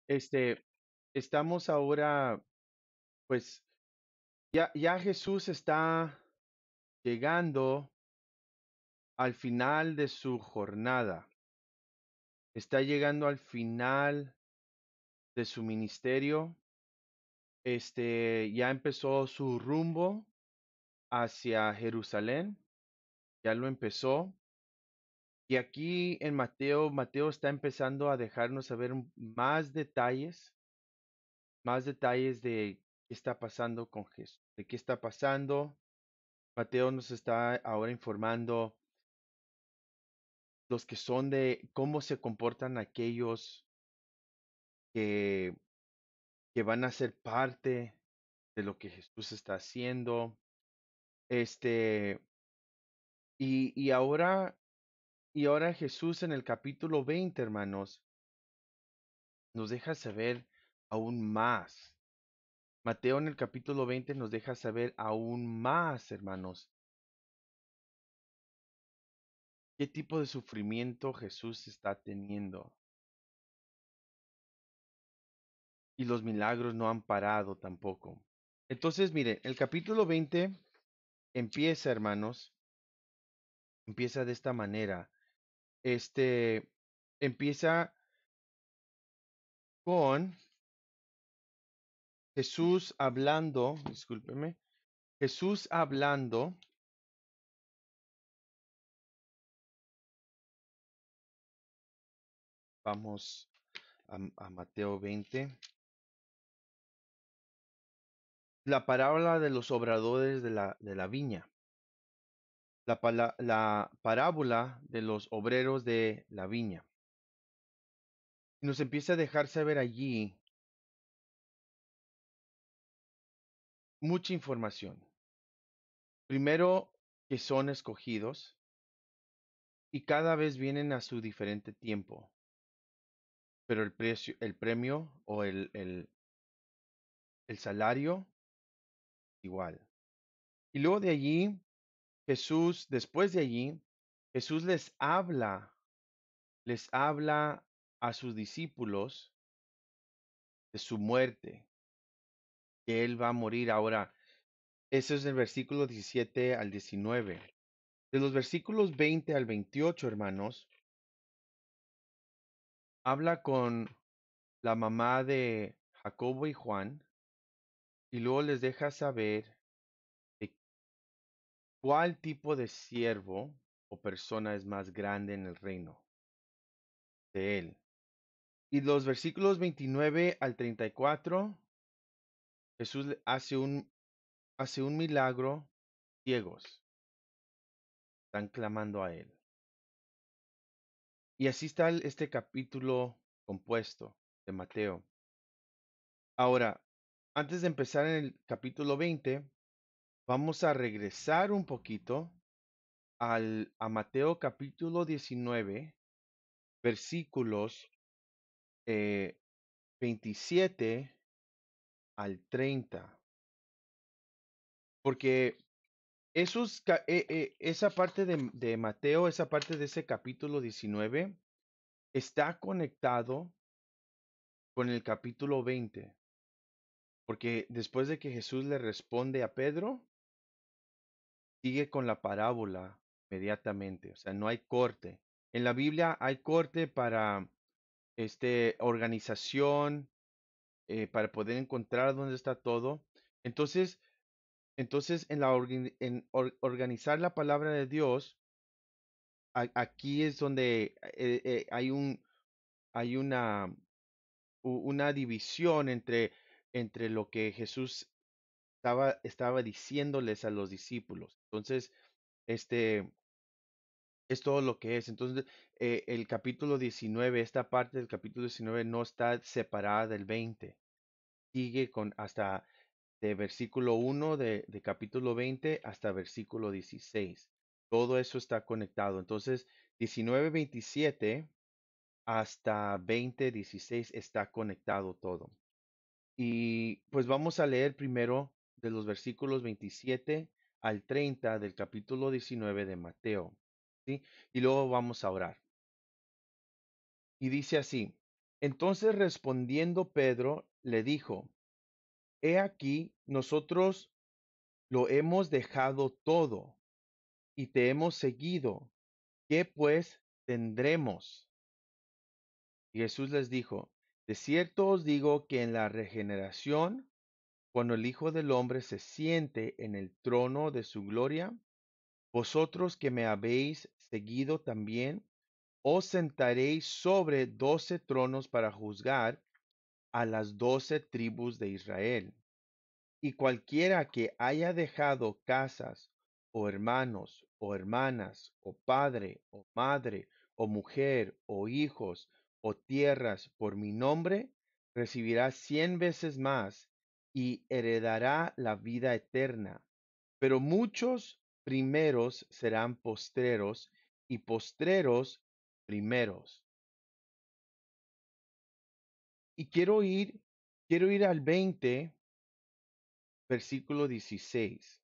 este, estamos ahora, pues, ya Jesús está llegando al final de su jornada, está llegando al final de su ministerio, ya empezó su rumbo hacia Jerusalén, ya lo empezó. Y aquí en Mateo está empezando a dejarnos saber más detalles de qué está pasando con Jesús, de qué está pasando. Mateo nos está ahora informando los que son de cómo se comportan aquellos que, que van a ser parte de lo que Jesús está haciendo. Este, y, y ahora, y ahora Jesús en el capítulo 20, hermanos, nos deja saber aún más. Mateo en el capítulo 20 nos deja saber aún más, hermanos, qué tipo de sufrimiento Jesús está teniendo. Y los milagros no han parado tampoco. Entonces, miren, el capítulo 20 empieza, hermanos, empieza de esta manera. Este empieza con Jesús hablando, discúlpeme, Jesús hablando, vamos a Mateo 20, la parábola de los obradores de la viña. La parábola de los obreros de la viña. Y nos empieza a dejar saber allí mucha información. Primero, que son escogidos y cada vez vienen a su diferente tiempo, pero el precio, el premio o el salario igual. Y luego de allí, después de allí, Jesús les habla a sus discípulos de su muerte, que Él va a morir ahora. Eso es del versículo 17 al 19. De los versículos 20 al 28, hermanos, habla con la mamá de Jacobo y Juan y luego les deja saber de cuál tipo de siervo o persona es más grande en el reino de él. Y los versículos 29 al 34, Jesús hace un milagro, ciegos están clamando a él. Y así está este capítulo compuesto de Mateo. Ahora, antes de empezar en el capítulo 20, vamos a regresar un poquito a Mateo capítulo 19, versículos 27 al 30. Porque esa parte de Mateo, esa parte de ese capítulo 19, está conectado con el capítulo 20. Porque después de que Jesús le responde a Pedro, sigue con la parábola inmediatamente, o sea, no hay corte. En la Biblia hay corte para organización, para poder encontrar dónde está todo. Entonces, en organizar la palabra de Dios, aquí es donde hay una división entre lo que Jesús estaba diciéndoles a los discípulos. Entonces, este es todo lo que es. Entonces, el capítulo 19, esta parte del capítulo 19 no está separada del 20. Sigue con hasta de versículo 1 de capítulo 20 hasta versículo 16. Todo eso está conectado. Entonces, 19:27 hasta 20:16 está conectado todo. Y pues vamos a leer primero de los versículos 27 al 30 del capítulo 19 de Mateo, ¿sí? Y luego vamos a orar. Y dice así, Entonces respondiendo Pedro le dijo, He aquí, nosotros lo hemos dejado todo y te hemos seguido. ¿Qué pues tendremos? Y Jesús les dijo, de cierto os digo que en la regeneración, cuando el Hijo del Hombre se siente en el trono de su gloria, vosotros que me habéis seguido también, os sentaréis sobre 12 tronos para juzgar a las 12 tribus de Israel. Y cualquiera que haya dejado casas, o hermanos, o hermanas, o padre, o madre, o mujer, o hijos, o tierras por mi nombre, recibirá 100 veces más y heredará la vida eterna. Pero muchos primeros serán postreros, y postreros primeros. Y quiero ir al 20, versículo 16,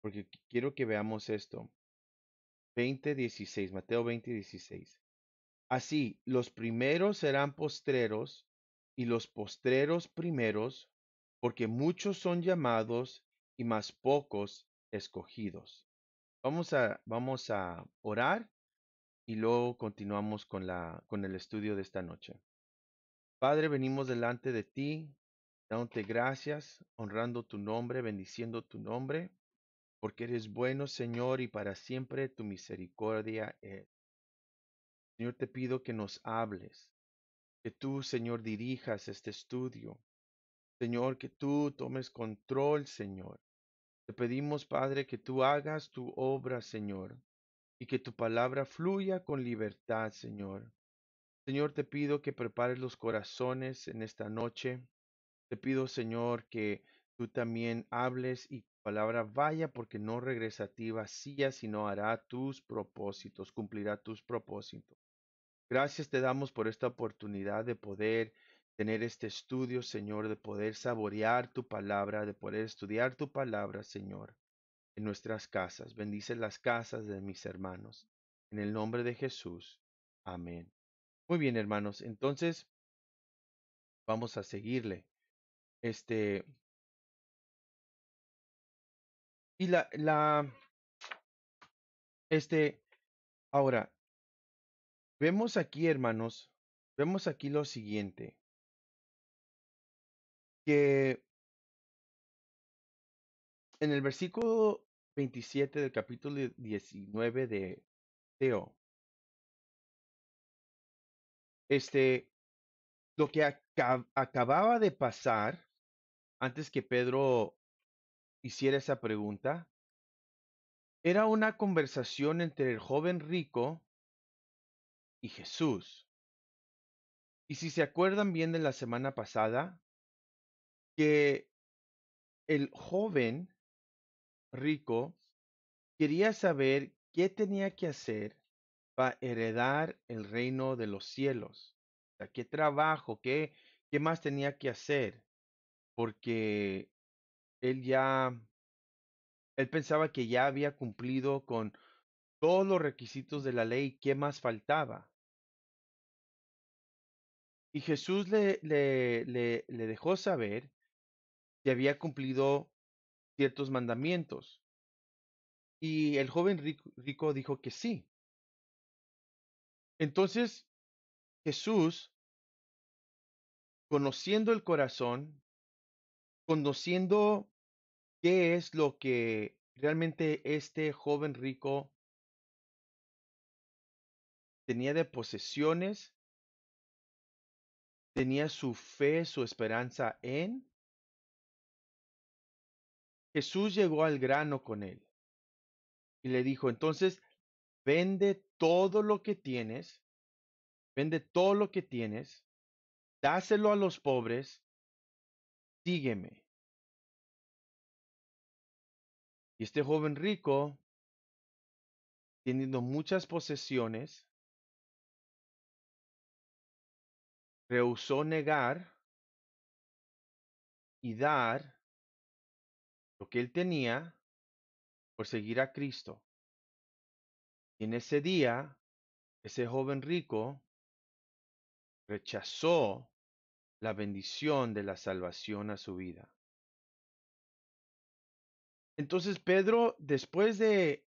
porque quiero que veamos esto. 20:16, Mateo 20:16. Así, los primeros serán postreros y los postreros primeros, porque muchos son llamados y más pocos escogidos. Vamos a orar y luego continuamos con el estudio de esta noche. Padre, venimos delante de ti, dándote gracias, honrando tu nombre, bendiciendo tu nombre, porque eres bueno, Señor, y para siempre tu misericordia es. Señor, te pido que nos hables, que tú, Señor, dirijas este estudio. Señor, que tú tomes control, Señor. Te pedimos, Padre, que tú hagas tu obra, Señor, y que tu palabra fluya con libertad, Señor. Señor, te pido que prepares los corazones en esta noche. Te pido, Señor, que tú también hables y tu palabra vaya porque no regresa a ti vacía, sino hará tus propósitos, cumplirá tus propósitos. Gracias te damos por esta oportunidad de poder tener este estudio, Señor, de poder saborear tu palabra, de poder estudiar tu palabra, Señor, en nuestras casas. Bendice las casas de mis hermanos. En el nombre de Jesús. Amén. Muy bien, hermanos. Entonces, vamos a seguirle. Este, y este, ahora, vemos aquí, hermanos, vemos aquí lo siguiente, que en el versículo 27 del capítulo 19 de Teo, este, lo que acababa de pasar antes que Pedro hiciera esa pregunta, era una conversación entre el joven rico y Jesús. Y si se acuerdan bien de la semana pasada, que el joven rico quería saber qué tenía que hacer para heredar el reino de los cielos. O sea, qué trabajo, qué más tenía que hacer, porque él ya, él pensaba que ya había cumplido con todos los requisitos de la ley, ¿qué más faltaba? Y Jesús le dejó saber que había cumplido ciertos mandamientos. Y el joven rico dijo que sí. Entonces Jesús, conociendo el corazón, conociendo qué es lo que realmente este joven rico tenía de posesiones, tenía su fe, su esperanza en, Jesús llegó al grano con él y le dijo, entonces, vende todo lo que tienes, vende todo lo que tienes, dáselo a los pobres, sígueme. Y este joven rico, teniendo muchas posesiones, rehusó negar y dar lo que él tenía por seguir a Cristo. Y en ese día, ese joven rico rechazó la bendición de la salvación a su vida. Entonces Pedro, después de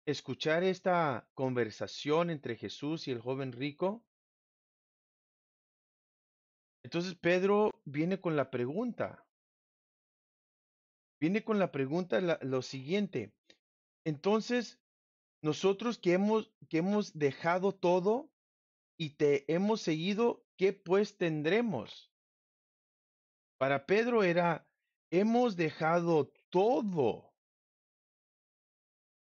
escuchar esta conversación entre Jesús y el joven rico, entonces Pedro viene con la pregunta lo siguiente. Entonces, nosotros que hemos dejado todo y te hemos seguido, ¿qué pues tendremos? Para Pedro era, hemos dejado todo,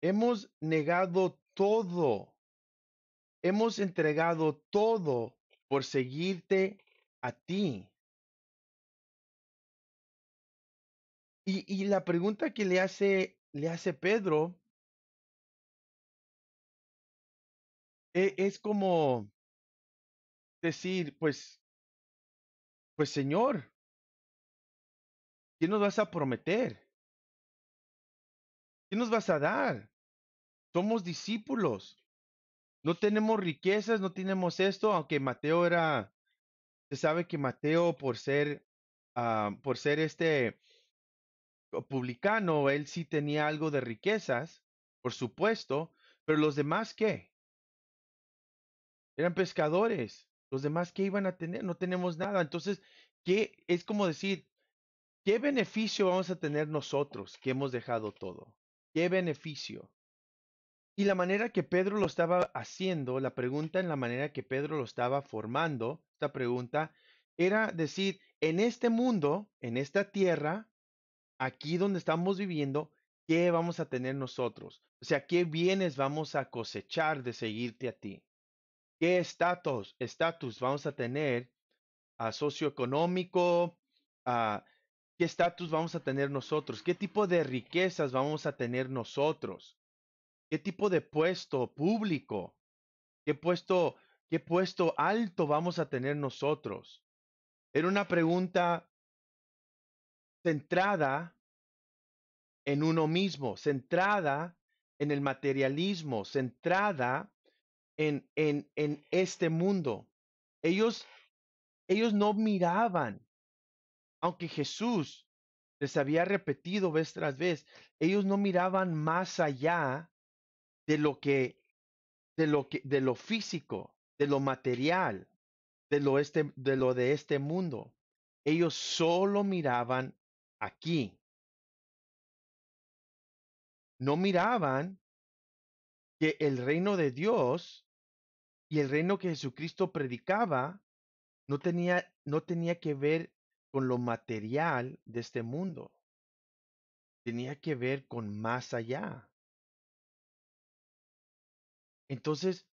hemos negado todo, hemos entregado todo por seguirte a ti. Y la pregunta que le hace Pedro es como decir, pues Señor, ¿qué nos vas a prometer? ¿Qué nos vas a dar? Somos discípulos. No tenemos riquezas, no tenemos esto, aunque se sabe que Mateo por ser publicano, él sí tenía algo de riquezas, por supuesto, pero los demás, ¿qué? Eran pescadores. Los demás, ¿qué iban a tener? No tenemos nada. Entonces, ¿qué? Es como decir, ¿qué beneficio vamos a tener nosotros que hemos dejado todo? ¿Qué beneficio? Y la manera que Pedro lo estaba haciendo, la pregunta en la manera que Pedro lo estaba formando, esta pregunta, era decir, en este mundo, en esta tierra, aquí donde estamos viviendo, ¿qué vamos a tener nosotros? O sea, ¿qué bienes vamos a cosechar de seguirte a ti? ¿Qué estatus vamos a tener a socioeconómico? ¿A qué estatus vamos a tener nosotros? ¿Qué tipo de riquezas vamos a tener nosotros? ¿Qué tipo de puesto público? ¿Qué puesto, qué puesto alto vamos a tener nosotros? Era una pregunta centrada en uno mismo, centrada en el materialismo, centrada en este mundo. Ellos, ellos no miraban, aunque Jesús les había repetido vez tras vez, ellos no miraban más allá de lo físico, de lo material, de lo de este mundo. Ellos solo miraban aquí. No miraban que el reino de Dios y el reino que Jesucristo predicaba no tenía que ver con lo material de este mundo. Tenía que ver con más allá. Entonces,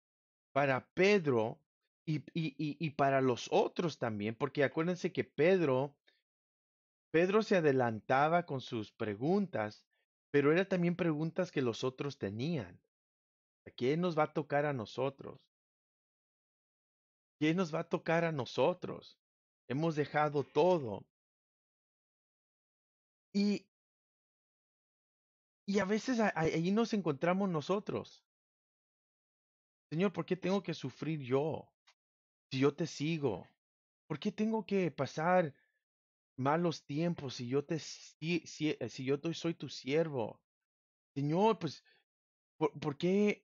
para Pedro y para los otros también, porque acuérdense que Pedro se adelantaba con sus preguntas, pero eran también preguntas que los otros tenían. ¿A quién nos va a tocar a nosotros? ¿Quién nos va a tocar a nosotros? Hemos dejado todo. Y, y a veces ahí nos encontramos nosotros. Señor, ¿por qué tengo que sufrir yo si yo te sigo? ¿Por qué tengo que pasar malos tiempos si yo si yo soy tu siervo? Señor, pues ¿por qué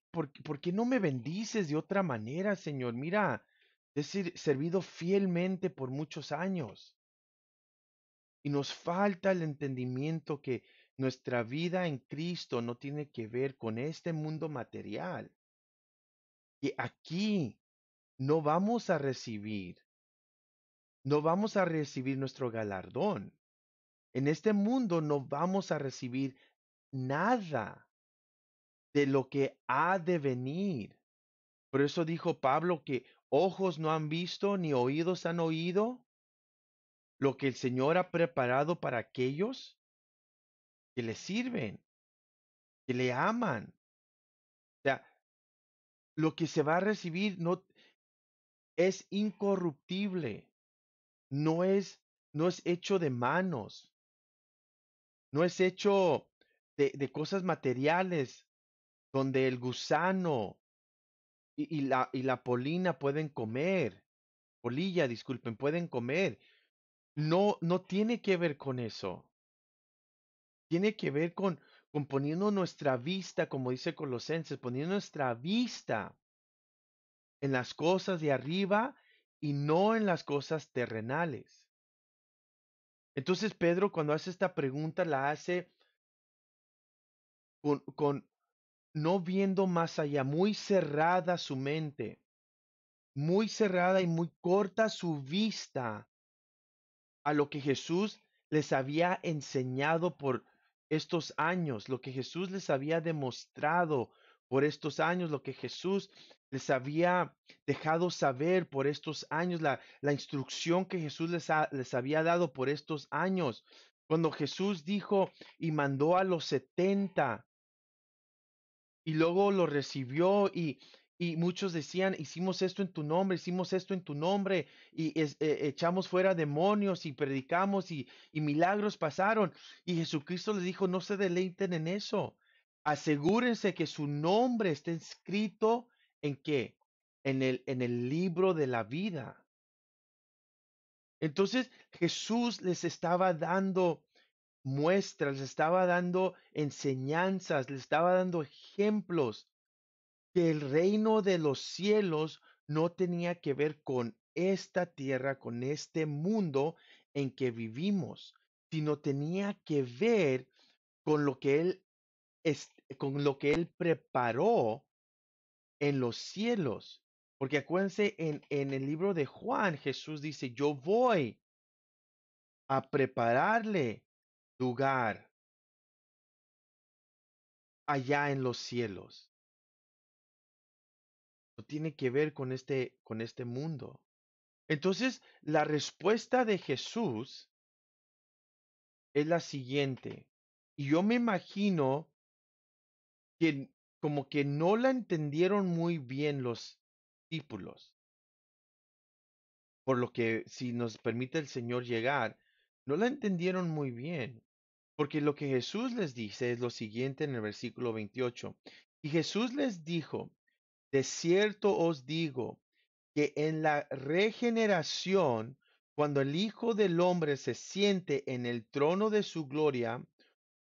no me bendices de otra manera, Señor? Mira, te he servido fielmente por muchos años y nos falta el entendimiento que nuestra vida en Cristo no tiene que ver con este mundo material, que aquí no vamos a recibir, no vamos a recibir nuestro galardón. En este mundo no vamos a recibir nada de lo que ha de venir. Por eso dijo Pablo que ojos no han visto ni oídos han oído lo que el Señor ha preparado para aquellos que le sirven, que le aman. O sea, lo que se va a recibir no es incorruptible, no es, no es hecho de manos, no es hecho de cosas materiales donde el gusano y la polina pueden comer. polilla, disculpen, pueden comer. No, no tiene que ver con eso. Tiene que ver con poniendo nuestra vista, como dice Colosenses, poniendo nuestra vista en las cosas de arriba y no en las cosas terrenales. Entonces Pedro cuando hace esta pregunta la hace con no viendo más allá, muy cerrada su mente, muy cerrada y muy corta su vista a lo que Jesús les había enseñado por estos años, lo que Jesús les había demostrado por estos años, lo que Jesús les había dejado saber por estos años, la instrucción que Jesús les había dado por estos años. Cuando Jesús dijo y mandó a los 70 y luego lo recibió y muchos decían, hicimos esto en tu nombre, hicimos esto en tu nombre y echamos fuera demonios y predicamos y milagros pasaron. Y Jesucristo les dijo, no se deleiten en eso. Asegúrense que su nombre esté escrito en qué? En el libro de la vida. Entonces Jesús les estaba dando muestras, les estaba dando enseñanzas, les estaba dando ejemplos que el reino de los cielos no tenía que ver con esta tierra, con este mundo en que vivimos, sino tenía que ver con lo que con lo que él preparó en los cielos. Porque acuérdense, en el libro de Juan, Jesús dice, yo voy a prepararle lugar allá en los cielos. No tiene que ver con este mundo. Entonces, la respuesta de Jesús es la siguiente. Y yo me imagino que como que no la entendieron muy bien los discípulos, por lo que si nos permite el Señor llegar, no la entendieron muy bien, porque lo que Jesús les dice es lo siguiente en el versículo 28. Y Jesús les dijo, de cierto os digo, que en la regeneración, cuando el Hijo del Hombre se siente en el trono de su gloria,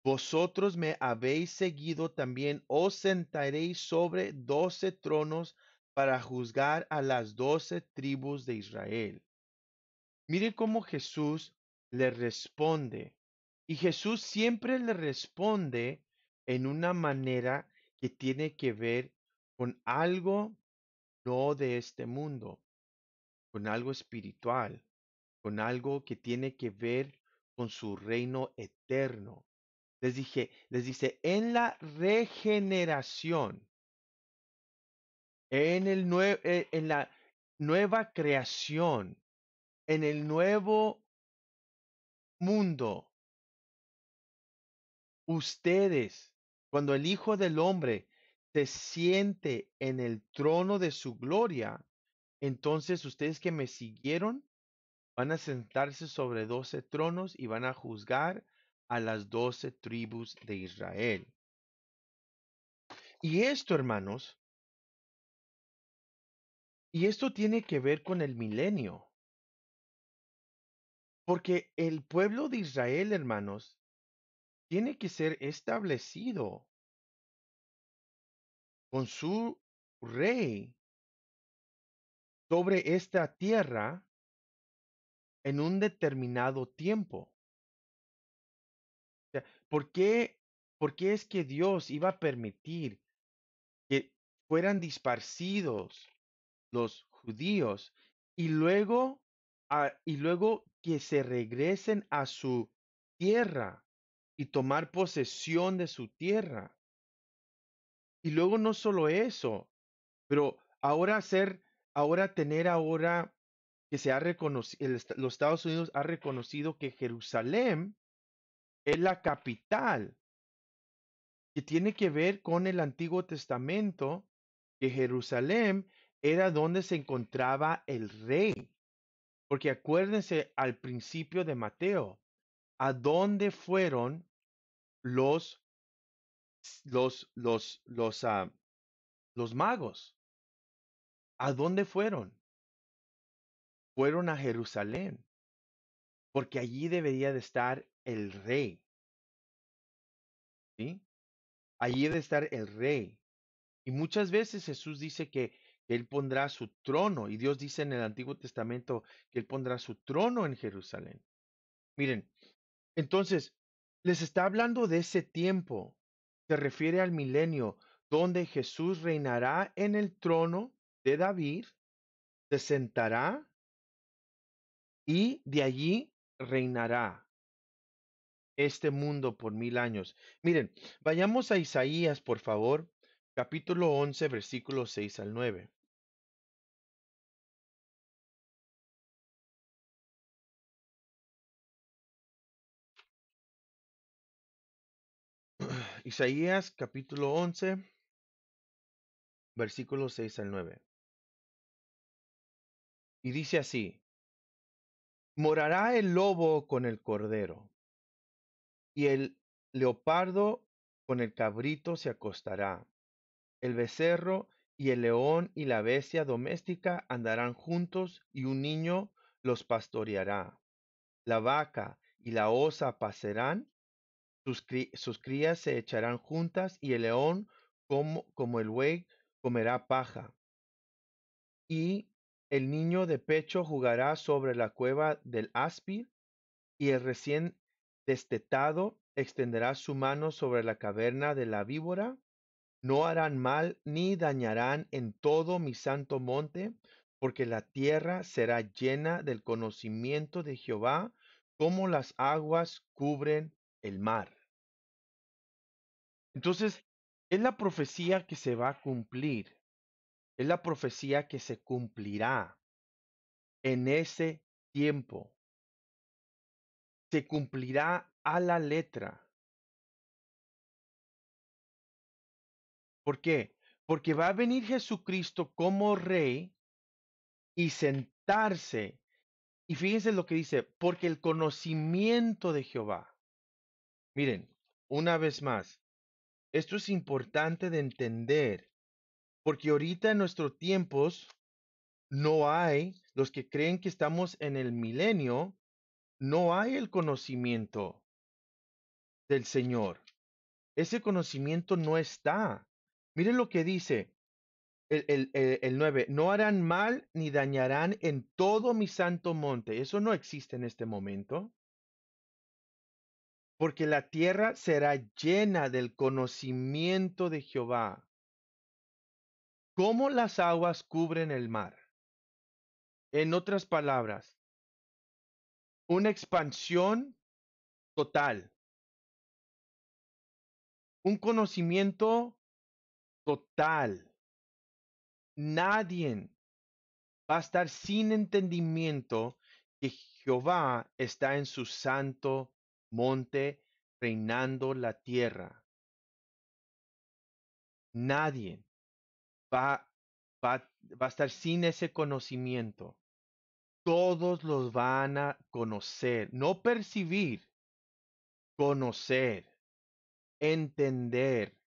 vosotros me habéis seguido también, os sentaréis sobre 12 tronos para juzgar a las 12 tribus de Israel. Mire cómo Jesús le responde. Y Jesús siempre le responde en una manera que tiene que ver con algo no de este mundo, con algo espiritual, con algo que tiene que ver con su reino eterno. Les dice, en la regeneración, en la nueva creación, en el nuevo mundo, ustedes, cuando el Hijo del Hombre se siente en el trono de su gloria, entonces ustedes que me siguieron van a sentarse sobre 12 tronos y van a juzgar a las 12 tribus de Israel. Y esto, hermanos, y esto tiene que ver con el milenio, porque el pueblo de Israel, hermanos, tiene que ser establecido con su rey sobre esta tierra en un determinado tiempo. O sea, por qué es que Dios iba a permitir que fueran disparcidos los judíos y luego, y luego que se regresen a su tierra y tomar posesión de su tierra? Y luego no solo eso, pero ahora tener ahora que se ha reconocido, los Estados Unidos ha reconocido que Jerusalén es la capital, que tiene que ver con el Antiguo Testamento, que Jerusalén era donde se encontraba el rey. Porque acuérdense al principio de Mateo, ¿a dónde fueron los, los magos? ¿A dónde fueron? fueron a Jerusalén, porque allí debería de estar el rey, ¿sí? Allí debe estar el rey. Y muchas veces Jesús dice que Él pondrá su trono, y Dios dice en el Antiguo Testamento que Él pondrá su trono en Jerusalén. Miren, entonces, les está hablando de ese tiempo. Se refiere al milenio, donde Jesús reinará en el trono de David, se sentará y de allí reinará este mundo por 1000 años. Miren, vayamos a Isaías, por favor, capítulo 11, versículos 6 al 9. Isaías, capítulo 11, versículos 6 al 9. Y dice así, morará el lobo con el cordero, y el leopardo con el cabrito se acostará. El becerro y el león y la bestia doméstica andarán juntos, y un niño los pastoreará. La vaca y la osa pasarán, sus crías se echarán juntas, y el león como el buey comerá paja. Y el niño de pecho jugará sobre la cueva del áspid, y el recién destetado extenderá su mano sobre la caverna de la víbora. No harán mal ni dañarán en todo mi santo monte, porque la tierra será llena del conocimiento de Jehová, como las aguas cubren el mar. Entonces, es la profecía que se va a cumplir, es la profecía que se cumplirá en ese tiempo, se cumplirá a la letra. ¿Por qué? Porque va a venir Jesucristo como rey y sentarse. Y fíjense lo que dice, porque el conocimiento de Jehová. Miren, una vez más, esto es importante de entender, porque ahorita en nuestros tiempos no hay, los que creen que estamos en el milenio, no hay el conocimiento del Señor. Ese conocimiento no está. Miren lo que dice el 9, no harán mal ni dañarán en todo mi santo monte. Eso no existe en este momento, porque la tierra será llena del conocimiento de Jehová, como las aguas cubren el mar. En otras palabras, una expansión total, un conocimiento total. Nadie va a estar sin entendimiento que Jehová está en su santo monte reinando la tierra. Nadie va, va, va a estar sin ese conocimiento. Todos los van a conocer, no percibir, conocer, entender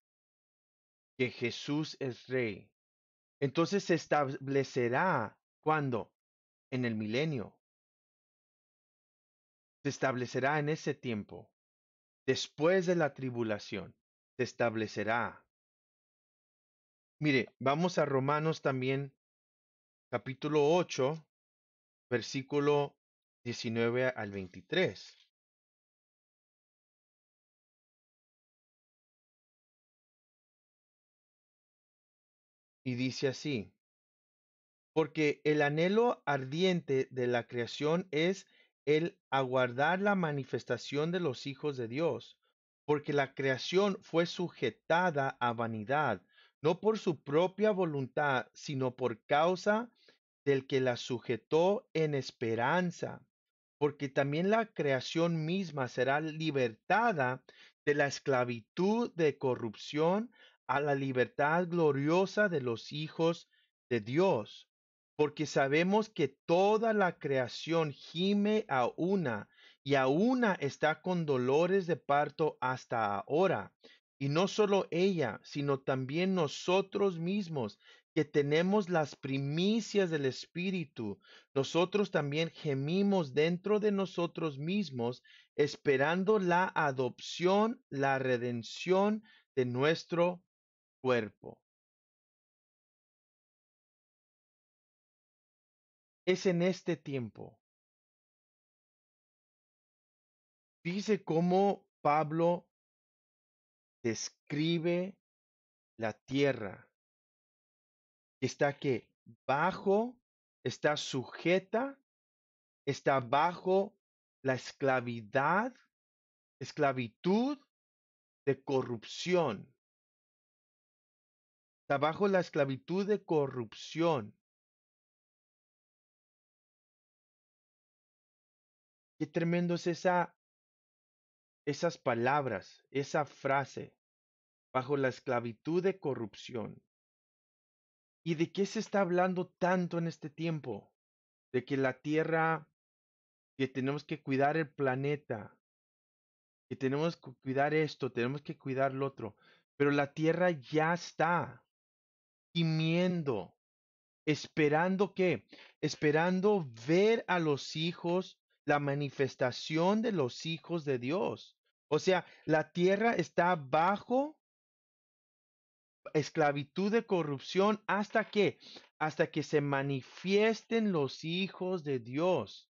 que Jesús es rey. Entonces se establecerá cuando en el milenio, se establecerá en ese tiempo, después de la tribulación, se establecerá. Mire, vamos a Romanos también, capítulo 8, versículo 19 al 23. Y dice así, porque el anhelo ardiente de la creación es el aguardar la manifestación de los hijos de Dios, porque la creación fue sujetada a vanidad, no por su propia voluntad, sino por causa del que la sujetó en esperanza, porque también la creación misma será libertada de la esclavitud de corrupción a la libertad gloriosa de los hijos de Dios. Porque sabemos que toda la creación gime a una y a una está con dolores de parto hasta ahora. Y no solo ella, sino también nosotros mismos, que tenemos las primicias del Espíritu, nosotros también gemimos dentro de nosotros mismos, esperando la adopción, la redención de nuestro cuerpo. Es en este tiempo. Dice cómo Pablo describe la tierra, que está que bajo, está sujeta, está bajo la esclavitud de corrupción. Está bajo la esclavitud de corrupción. Qué tremendo es esas palabras, esa frase, bajo la esclavitud de corrupción. ¿Y de qué se está hablando tanto en este tiempo? De que la tierra, que tenemos que cuidar el planeta, que tenemos que cuidar esto, tenemos que cuidar lo otro. Pero la tierra ya está gimiendo, esperando qué? Esperando ver a los hijos, la manifestación de los hijos de Dios. O sea, la tierra está bajo esclavitud de corrupción hasta que se manifiesten los hijos de Dios.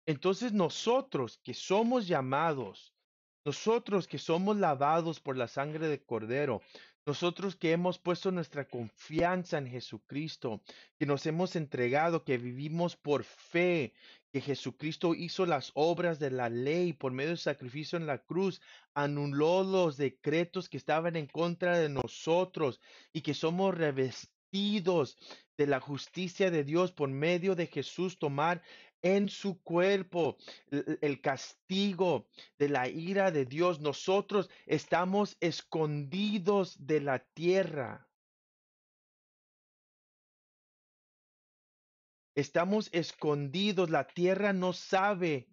Entonces nosotros que somos llamados, nosotros que somos lavados por la sangre de Cordero, nosotros que hemos puesto nuestra confianza en Jesucristo, que nos hemos entregado, que vivimos por fe, que Jesucristo hizo las obras de la ley por medio del sacrificio en la cruz, anuló los decretos que estaban en contra de nosotros y que somos revestidos de la justicia de Dios por medio de Jesús, tomar en su cuerpo el castigo de la ira de Dios. Nosotros estamos escondidos de la tierra. Estamos escondidos. La tierra no sabe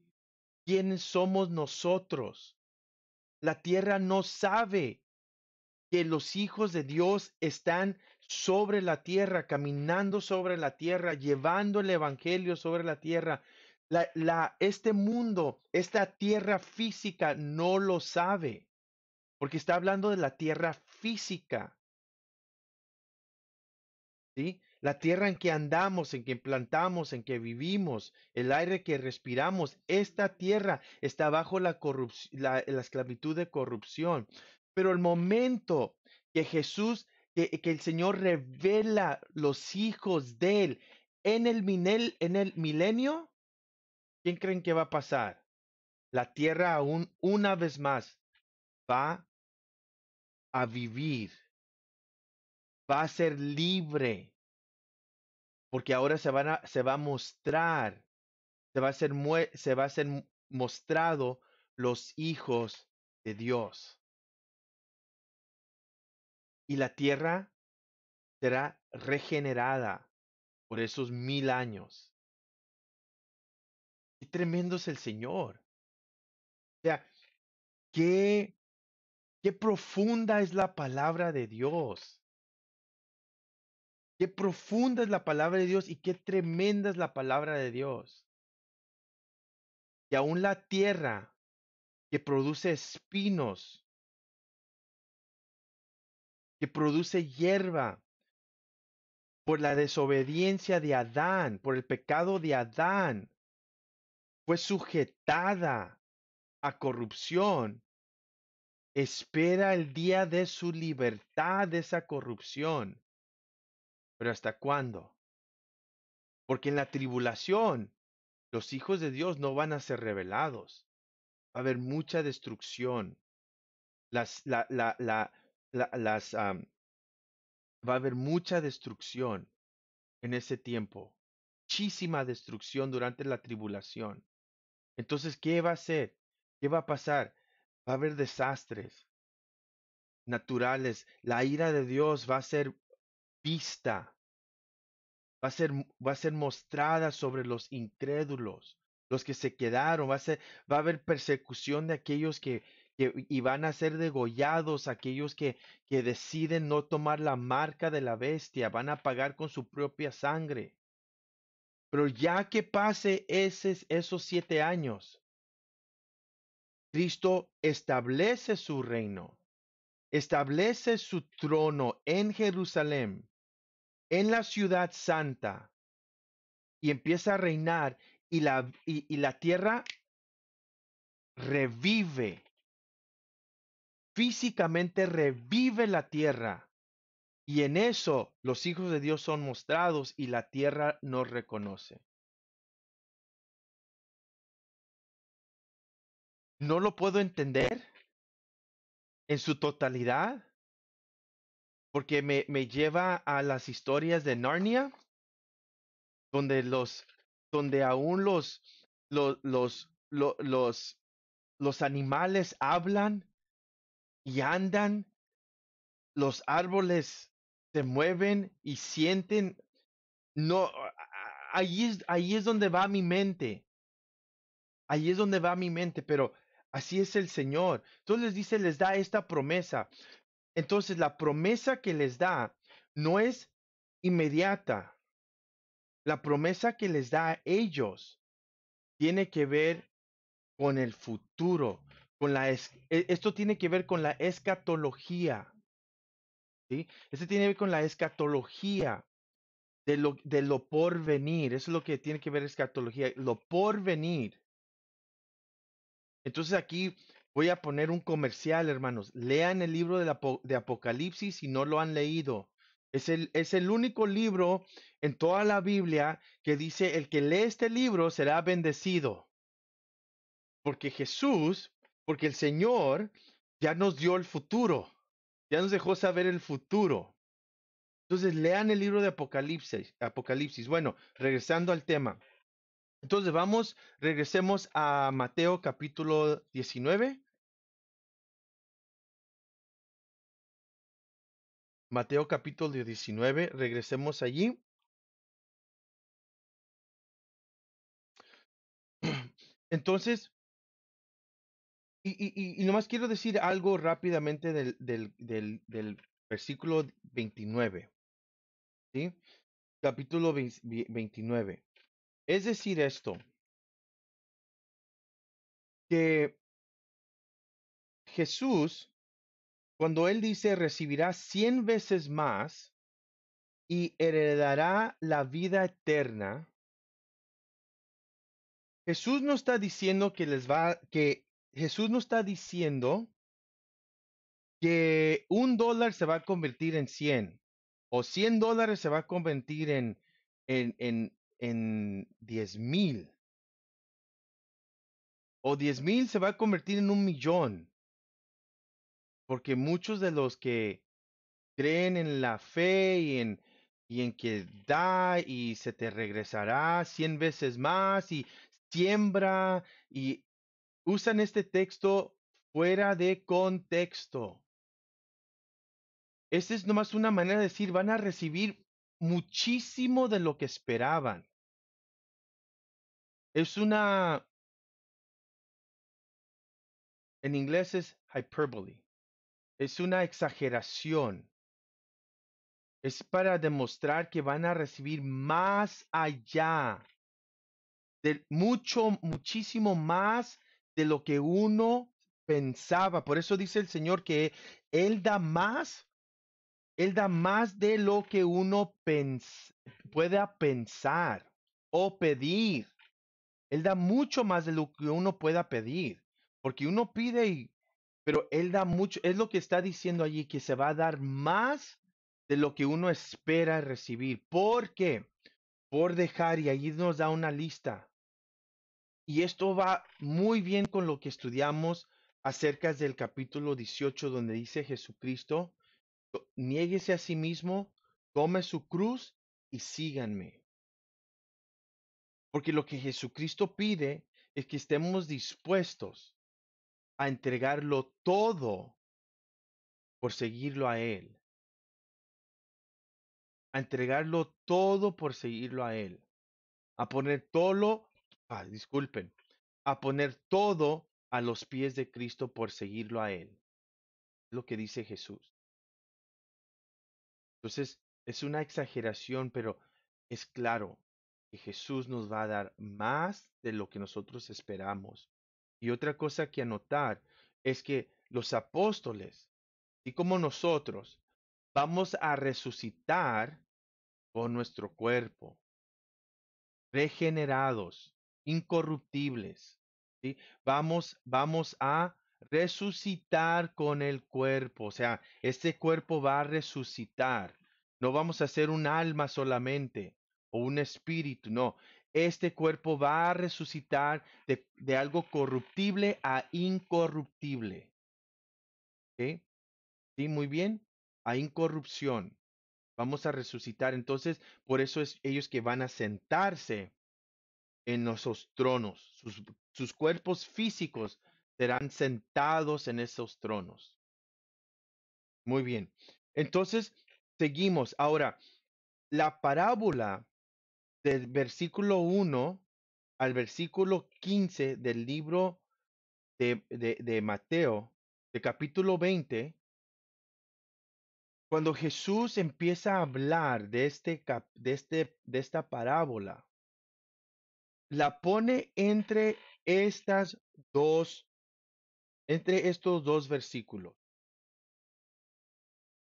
quiénes somos nosotros. La tierra no sabe que los hijos de Dios están sobre la tierra, caminando sobre la tierra, llevando el evangelio sobre la tierra. Este mundo, esta tierra física no lo sabe, porque está hablando de la tierra física. ¿Sí? La tierra en que andamos, en que plantamos, en que vivimos, el aire que respiramos, esta tierra está bajo la esclavitud de corrupción. Pero el momento que que el Señor revela los hijos de Él en el milenio, ¿quién creen que va a pasar? La tierra aún una vez más va a vivir, va a ser libre, porque ahora se va a mostrar, se va a ser mostrado los hijos de Dios. Y la tierra será regenerada por esos 1000 años. Qué tremendo es el Señor. O sea, qué, qué profunda es la palabra de Dios. Qué profunda es la palabra de Dios y qué tremenda es la palabra de Dios. Que aún la tierra que produce espinos, que produce hierba, por la desobediencia de Adán, por el pecado de Adán, fue sujetada a corrupción, espera el día de su libertad de esa corrupción. ¿Pero hasta cuándo? Porque en la tribulación los hijos de Dios no van a ser revelados. Va a haber mucha destrucción. Las, la- las, Va a haber mucha destrucción en ese tiempo. Muchísima destrucción durante la tribulación. Entonces, ¿qué va a hacer? ¿Qué va a pasar? Va a haber desastres naturales. La ira de Dios va a ser vista, va a ser mostrada sobre los incrédulos, los que se quedaron. Va a haber persecución de aquellos y van a ser degollados aquellos que deciden no tomar la marca de la bestia, van a pagar con su propia sangre. Pero ya que pase esos 7 años, Cristo establece su reino, establece su trono en Jerusalén, en la ciudad santa, y empieza a reinar, y la tierra revive, físicamente revive la tierra. Y en eso los hijos de Dios son mostrados y la tierra nos reconoce. No lo puedo entender en su totalidad porque me lleva a las historias de Narnia, donde donde aún los animales hablan y andan, los árboles se mueven y sienten. No, ahí es donde va mi mente. Ahí es donde va mi mente, pero así es el Señor. Entonces les dice, les da esta promesa. Entonces la promesa que les da no es inmediata. La promesa que les da a ellos tiene que ver con el futuro, esto tiene que ver con la escatología, ¿sí? Esto tiene que ver con la escatología de lo por venir. Eso es lo que tiene que ver escatología, lo por venir. Entonces aquí voy a poner un comercial, hermanos. Lean el libro de Apocalipsis si no lo han leído. Es el único libro en toda la Biblia que dice, el que lee este libro será bendecido. Porque porque el Señor ya nos dio el futuro. Ya nos dejó saber el futuro. Entonces lean el libro de Apocalipsis. Apocalipsis. Bueno, regresando al tema. Entonces regresemos a Mateo capítulo 19. Mateo capítulo 19, regresemos allí. Entonces, y nomás quiero decir algo rápidamente del versículo 29, ¿sí? Capítulo 29. Es decir esto, que Jesús, cuando él dice recibirá 100 veces más y heredará la vida eterna, Jesús no está diciendo que Jesús no está diciendo que $1 se va a convertir en 100 o $100 se va a convertir en 10,000 o 10,000 se va a convertir en 1,000,000, porque muchos de los que creen en la fe y en que da y se te regresará 100 veces más y siembra y usan este texto fuera de contexto. Esta es nomás una manera de decir, van a recibir muchísimo de lo que esperaban. Es en inglés es hyperbole, es una exageración. Es para demostrar que van a recibir más allá, de muchísimo más de lo que uno pensaba. Por eso dice el Señor que Él da más, Él da más de lo que uno pueda pensar o pedir. Él da mucho más de lo que uno pueda pedir, porque uno pide pero Él da mucho, es lo que está diciendo allí, que se va a dar más de lo que uno espera recibir. ¿Por qué? Por dejar, y allí nos da una lista. Y esto va muy bien con lo que estudiamos acerca del capítulo 18, donde dice Jesucristo, niéguese a sí mismo, tome su cruz y síganme. Porque lo que Jesucristo pide es que estemos dispuestos a entregarlo todo por seguirlo a Él. A entregarlo todo por seguirlo a Él. A poner todo, disculpen, a poner todo a los pies de Cristo por seguirlo a Él. Es lo que dice Jesús. Entonces, es una exageración, pero es claro que Jesús nos va a dar más de lo que nosotros esperamos. Y otra cosa que anotar es que los apóstoles, y como nosotros, vamos a resucitar con nuestro cuerpo, regenerados, incorruptibles, ¿sí? Vamos a resucitar con el cuerpo, o sea, este cuerpo va a resucitar. No vamos a ser un alma solamente o un espíritu, no. Este cuerpo va a resucitar de algo corruptible a incorruptible. ¿Ok? Sí, muy bien. A incorrupción. Vamos a resucitar. Entonces, por eso es ellos que van a sentarse en esos tronos. Sus cuerpos físicos serán sentados en esos tronos. Muy bien. Entonces, seguimos. Ahora, la parábola del versículo 1 al versículo 15 del libro de Mateo, de capítulo 20, cuando Jesús empieza a hablar de esta parábola, la pone dos, entre estos dos versículos.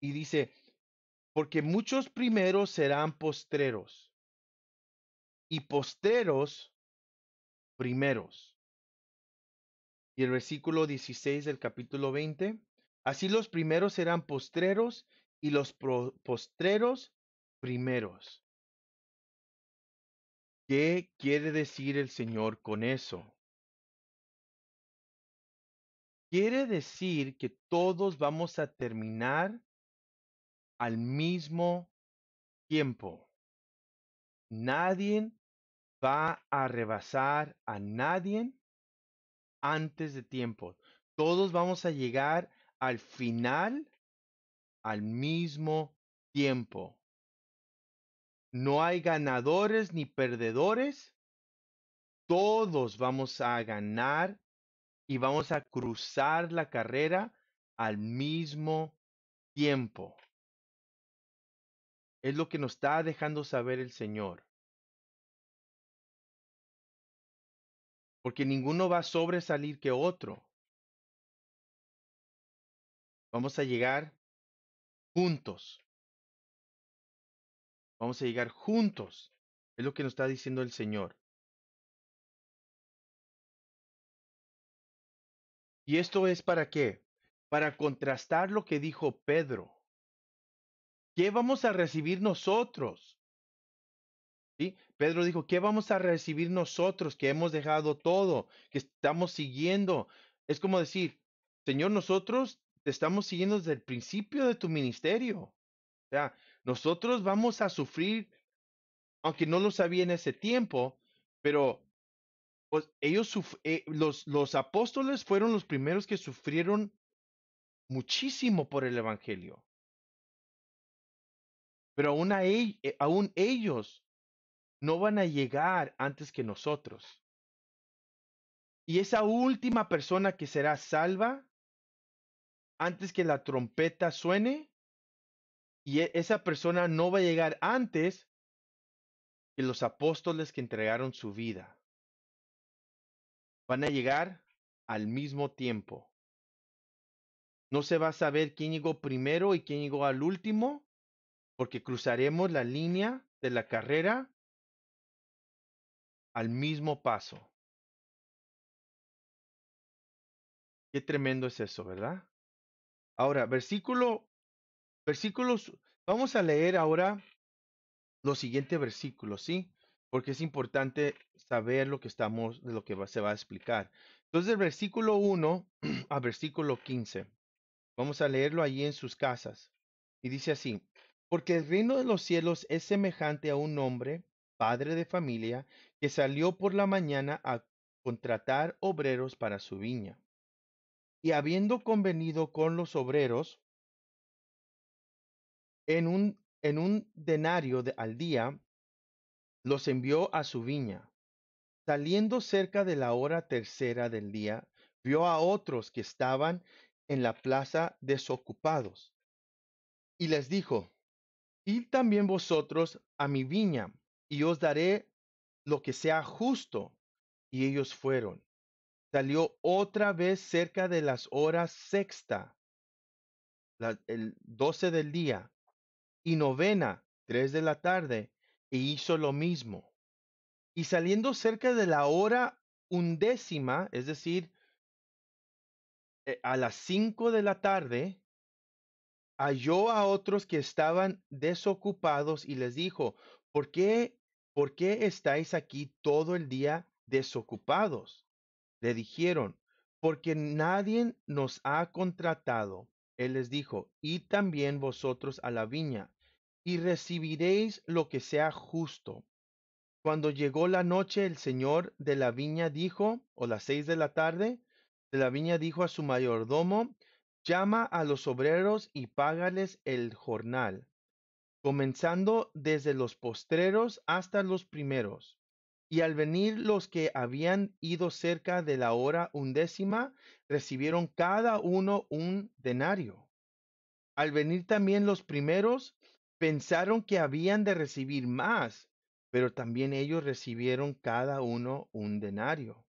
Y dice, porque muchos primeros serán postreros y postreros primeros. Y el versículo 16 del capítulo 20, así los primeros serán postreros y los postreros primeros. ¿Qué quiere decir el Señor con eso? Quiere decir que todos vamos a terminar al mismo tiempo. Nadie va a rebasar a nadie antes de tiempo. Todos vamos a llegar al final al mismo tiempo. No hay ganadores ni perdedores. Todos vamos a ganar y vamos a cruzar la carrera al mismo tiempo. Es lo que nos está dejando saber el Señor. Porque ninguno va a sobresalir que otro. Vamos a llegar juntos. Vamos a llegar juntos. Es lo que nos está diciendo el Señor. ¿Y esto es para qué? Para contrastar lo que dijo Pedro. ¿Qué vamos a recibir nosotros? ¿Sí? Pedro dijo, ¿qué vamos a recibir nosotros que hemos dejado todo, que estamos siguiendo? Es como decir, Señor, nosotros te estamos siguiendo desde el principio de tu ministerio. O sea, nosotros vamos a sufrir, aunque no lo sabía en ese tiempo, pero pues, los apóstoles fueron los primeros que sufrieron muchísimo por el evangelio. Pero aún ellos no van a llegar antes que nosotros. Y esa última persona que será salva antes que la trompeta suene, y esa persona no va a llegar antes que los apóstoles que entregaron su vida. Van a llegar al mismo tiempo. No se va a saber quién llegó primero y quién llegó al último, porque cruzaremos la línea de la carrera al mismo paso. Qué tremendo es eso, ¿verdad? Ahora, versículos, vamos a leer ahora los siguientes versículos, ¿sí? Porque es importante saber de lo que se va a explicar. Entonces, del versículo 1 a versículo 15, vamos a leerlo allí en sus casas. Y dice así, porque el reino de los cielos es semejante a un hombre, padre de familia, que salió por la mañana a contratar obreros para su viña. Y habiendo convenido con los obreros en un denario al día, los envió a su viña. Saliendo cerca de la hora tercera del día, vio a otros que estaban en la plaza desocupados y les dijo, id también vosotros a mi viña, y os daré lo que sea justo. Y ellos fueron. Salió otra vez cerca de las horas sexta, el 12 del día, y novena, 3 de la tarde, e hizo lo mismo. Y saliendo cerca de la hora undécima, es decir, a las 5 de la tarde, halló a otros que estaban desocupados y les dijo, por qué estáis aquí todo el día desocupados? Le dijeron, porque nadie nos ha contratado. Él les dijo, id también vosotros a la viña, y recibiréis lo que sea justo. Cuando llegó la noche, el señor de la viña dijo, o las 6 de la tarde, de la viña dijo a su mayordomo, llama a los obreros y págales el jornal, comenzando desde los postreros hasta los primeros. Y al venir los que habían ido cerca de la hora undécima, recibieron cada uno un denario. Al venir también los primeros, pensaron que habían de recibir más, pero también ellos recibieron cada uno un denario.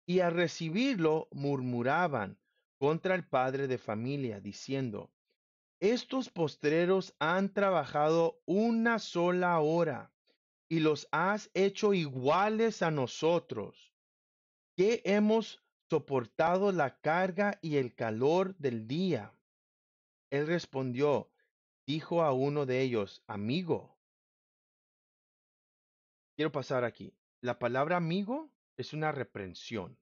Y al recibirlo murmuraban contra el padre de familia, diciendo, estos postreros han trabajado una sola hora y los has hecho iguales a nosotros, que hemos soportado la carga y el calor del día. Él respondió, dijo a uno de ellos, amigo, quiero pasar aquí. La palabra amigo es una reprensión.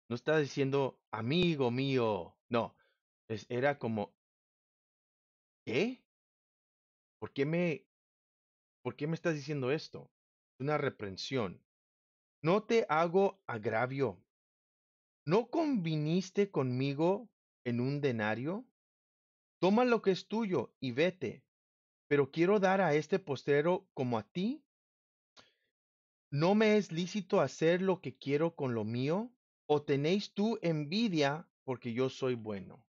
No está diciendo amigo mío. No, era como, ¿qué? ¿Por qué me, por qué me estás diciendo esto? Es una reprensión. No te hago agravio. ¿No conviniste conmigo en un denario? Toma lo que es tuyo y vete. Pero quiero dar a este postero como a ti. ¿No me es lícito hacer lo que quiero con lo mío? ¿O tenéis tú envidia porque yo soy bueno?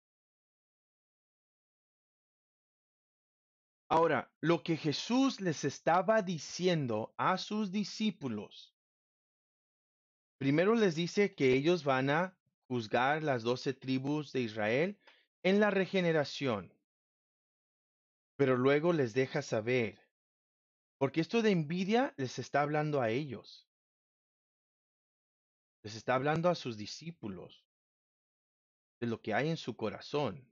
Ahora, lo que Jesús les estaba diciendo a sus discípulos, primero les dice que ellos van a juzgar las 12 tribus de Israel en la regeneración, pero luego les deja saber, porque esto de envidia les está hablando a ellos, les está hablando a sus discípulos, de lo que hay en su corazón,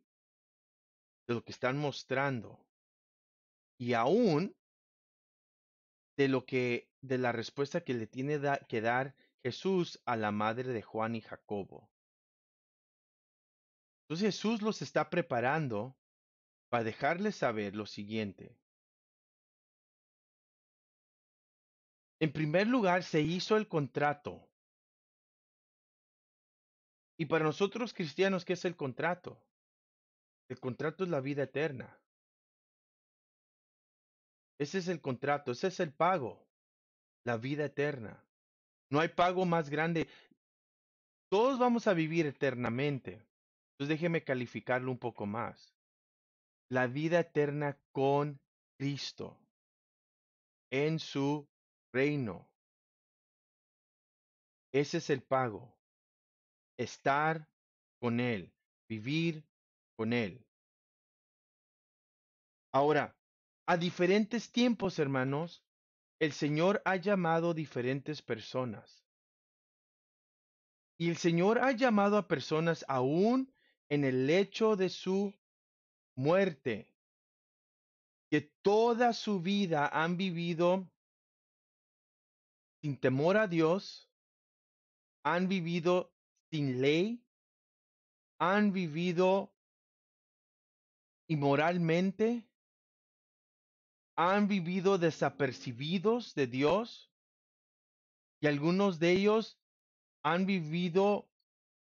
de lo que están mostrando. Y aún de la respuesta que le tiene que dar Jesús a la madre de Juan y Jacobo. Entonces Jesús los está preparando para dejarles saber lo siguiente. En primer lugar, se hizo el contrato. Y para nosotros cristianos, ¿qué es el contrato? El contrato es la vida eterna. Ese es el contrato, ese es el pago, la vida eterna. No hay pago más grande. Todos vamos a vivir eternamente. Entonces déjeme calificarlo un poco más. La vida eterna con Cristo en su reino. Ese es el pago. Estar con Él, vivir con Él. Ahora, a diferentes tiempos, hermanos, el Señor ha llamado diferentes personas. Y el Señor ha llamado a personas aún en el lecho de su muerte, que toda su vida han vivido sin temor a Dios, han vivido sin ley, han vivido inmoralmente, han vivido desapercibidos de Dios y algunos de ellos han vivido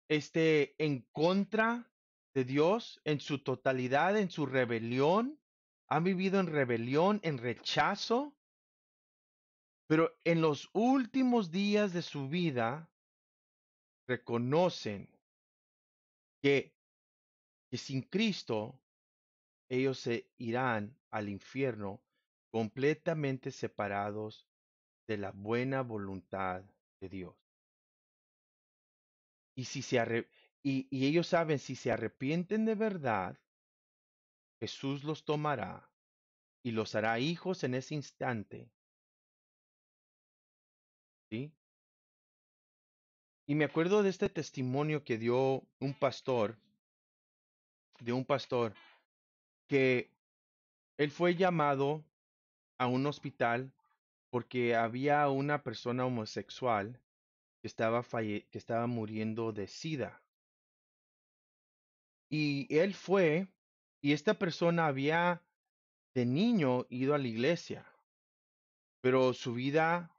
en contra de Dios en su totalidad, en su rebelión, han vivido en rebelión, en rechazo, pero en los últimos días de su vida reconocen que, que sin Cristo ellos se irán al infierno completamente separados de la buena voluntad de Dios. Y, si se arre- y ellos saben, si se arrepienten de verdad, Jesús los tomará y los hará hijos en ese instante, ¿sí? Y me acuerdo de este testimonio que dio un pastor, que él fue llamado a un hospital porque había una persona homosexual que estaba muriendo de SIDA. Y él fue, y esta persona había de niño ido a la iglesia, pero su vida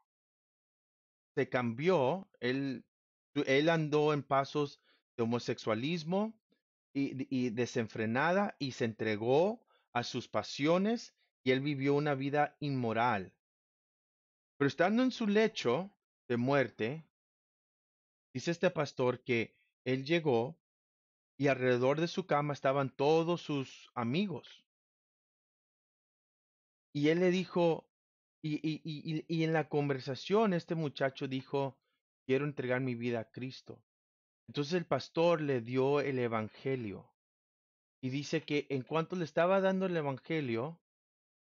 se cambió. Él andó en pasos de homosexualismo y desenfrenada y se entregó a sus pasiones y él vivió una vida inmoral. Pero estando en su lecho de muerte, dice este pastor que él llegó y alrededor de su cama estaban todos sus amigos. Y él le dijo, y en la conversación este muchacho dijo, quiero entregar mi vida a Cristo. Entonces el pastor le dio el evangelio y dice que en cuanto le estaba dando el evangelio,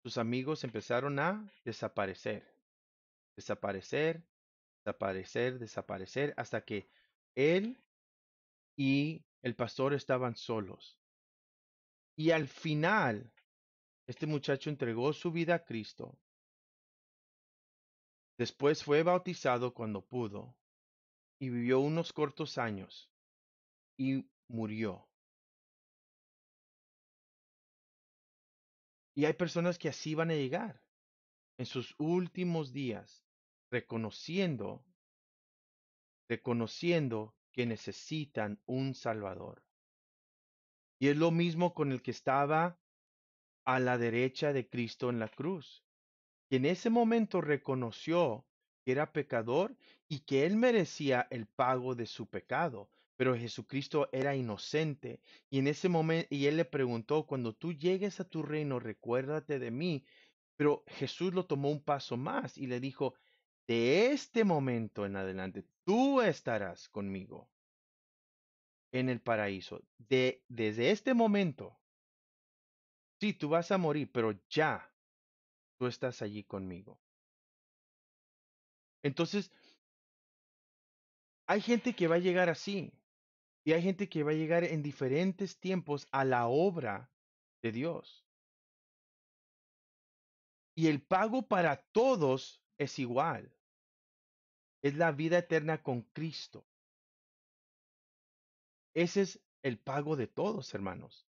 sus amigos empezaron a desaparecer, desaparecer, desaparecer, desaparecer, hasta que él y el pastor estaban solos. Y al final, este muchacho entregó su vida a Cristo. Después fue bautizado cuando pudo y vivió unos cortos años y murió. Y hay personas que así van a llegar en sus últimos días, reconociendo, reconociendo que necesitan un Salvador. Y es lo mismo con el que estaba a la derecha de Cristo en la cruz, que en ese momento reconoció que era pecador y que él merecía el pago de su pecado, pero Jesucristo era inocente. Y en ese momento, y él le preguntó, cuando tú llegues a tu reino, recuérdate de mí. Pero Jesús lo tomó un paso más y le dijo, de este momento en adelante, tú estarás conmigo en el paraíso. Desde este momento, sí, tú vas a morir, pero ya tú estás allí conmigo. Entonces, hay gente que va a llegar así y hay gente que va a llegar en diferentes tiempos a la obra de Dios. Y el pago para todos es igual. Es la vida eterna con Cristo. Ese es el pago de todos, hermanos.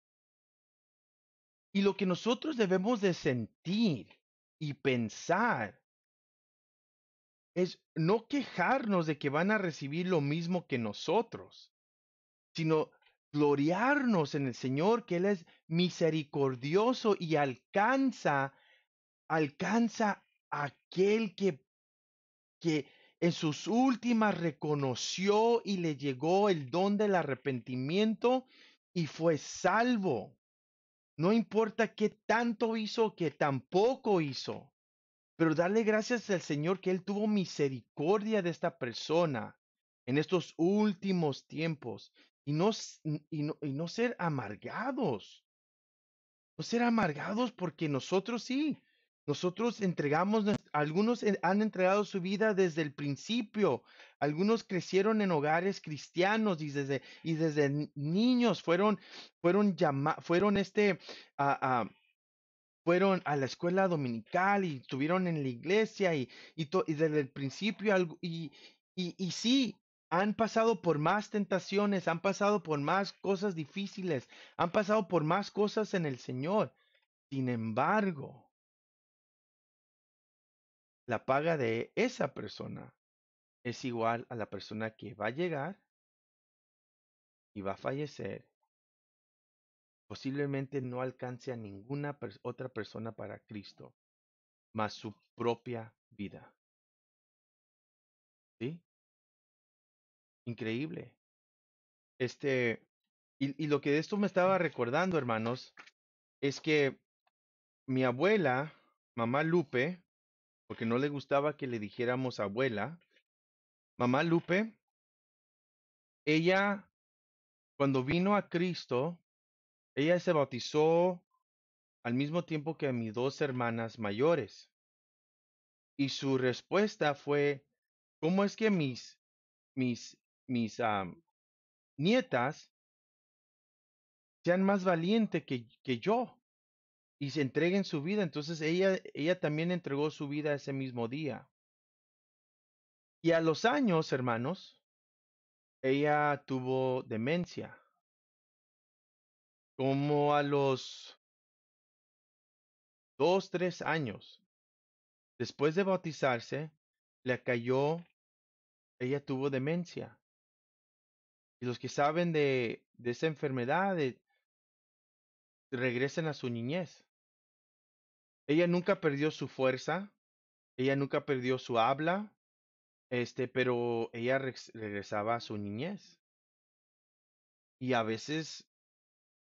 Y lo que nosotros debemos de sentir y pensar es no quejarnos de que van a recibir lo mismo que nosotros, sino gloriarnos en el Señor, que Él es misericordioso y alcanza a aquel que en sus últimas reconoció y le llegó el don del arrepentimiento y fue salvo. No importa qué tanto hizo, que tampoco hizo. Pero darle gracias al Señor que Él tuvo misericordia de esta persona en estos últimos tiempos y no ser amargados, no ser amargados porque nosotros sí, nosotros entregamos, algunos han entregado su vida desde el principio, algunos crecieron en hogares cristianos y desde niños fueron fueron a la escuela dominical y estuvieron en la iglesia y desde el principio y sí, han pasado por más tentaciones, han pasado por más cosas difíciles, han pasado por más cosas en el Señor. Sin embargo, la paga de esa persona es igual a la persona que va a llegar y va a fallecer. Posiblemente no alcance a ninguna otra persona para Cristo, más su propia vida. ¿Sí? increíble. Este, y lo que de esto me estaba recordando, hermanos, es que mi abuela, mamá Lupe, porque no le gustaba que le dijéramos abuela, mamá Lupe, ella, cuando vino a Cristo, ella se bautizó al mismo tiempo que a mis dos hermanas mayores. Y su respuesta fue, ¿cómo es que mis, mis nietas sean más valientes que yo y se entreguen su vida? Entonces ella también entregó su vida ese mismo día. Y a los años, hermanos, ella tuvo demencia. Como a los 2, 3 años después de bautizarse, le cayó, ella tuvo demencia. Y los que saben de esa enfermedad regresan a su niñez. Ella nunca perdió su fuerza, ella nunca perdió su habla, pero ella regresaba a su niñez. Y a veces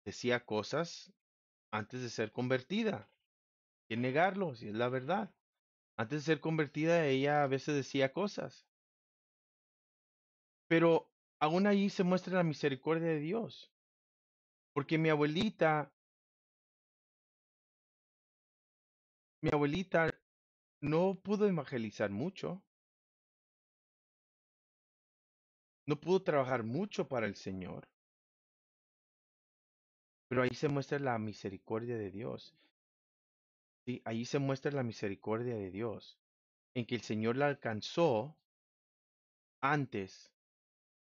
decía cosas antes de ser convertida. Que negarlo, si es la verdad. Antes de ser convertida, ella a veces decía cosas. Pero aún allí se muestra la misericordia de Dios. Porque mi abuelita no pudo evangelizar mucho, no pudo trabajar mucho para el Señor, pero ahí se muestra la misericordia de Dios. Sí, ahí se muestra la misericordia de Dios, en que el Señor la alcanzó antes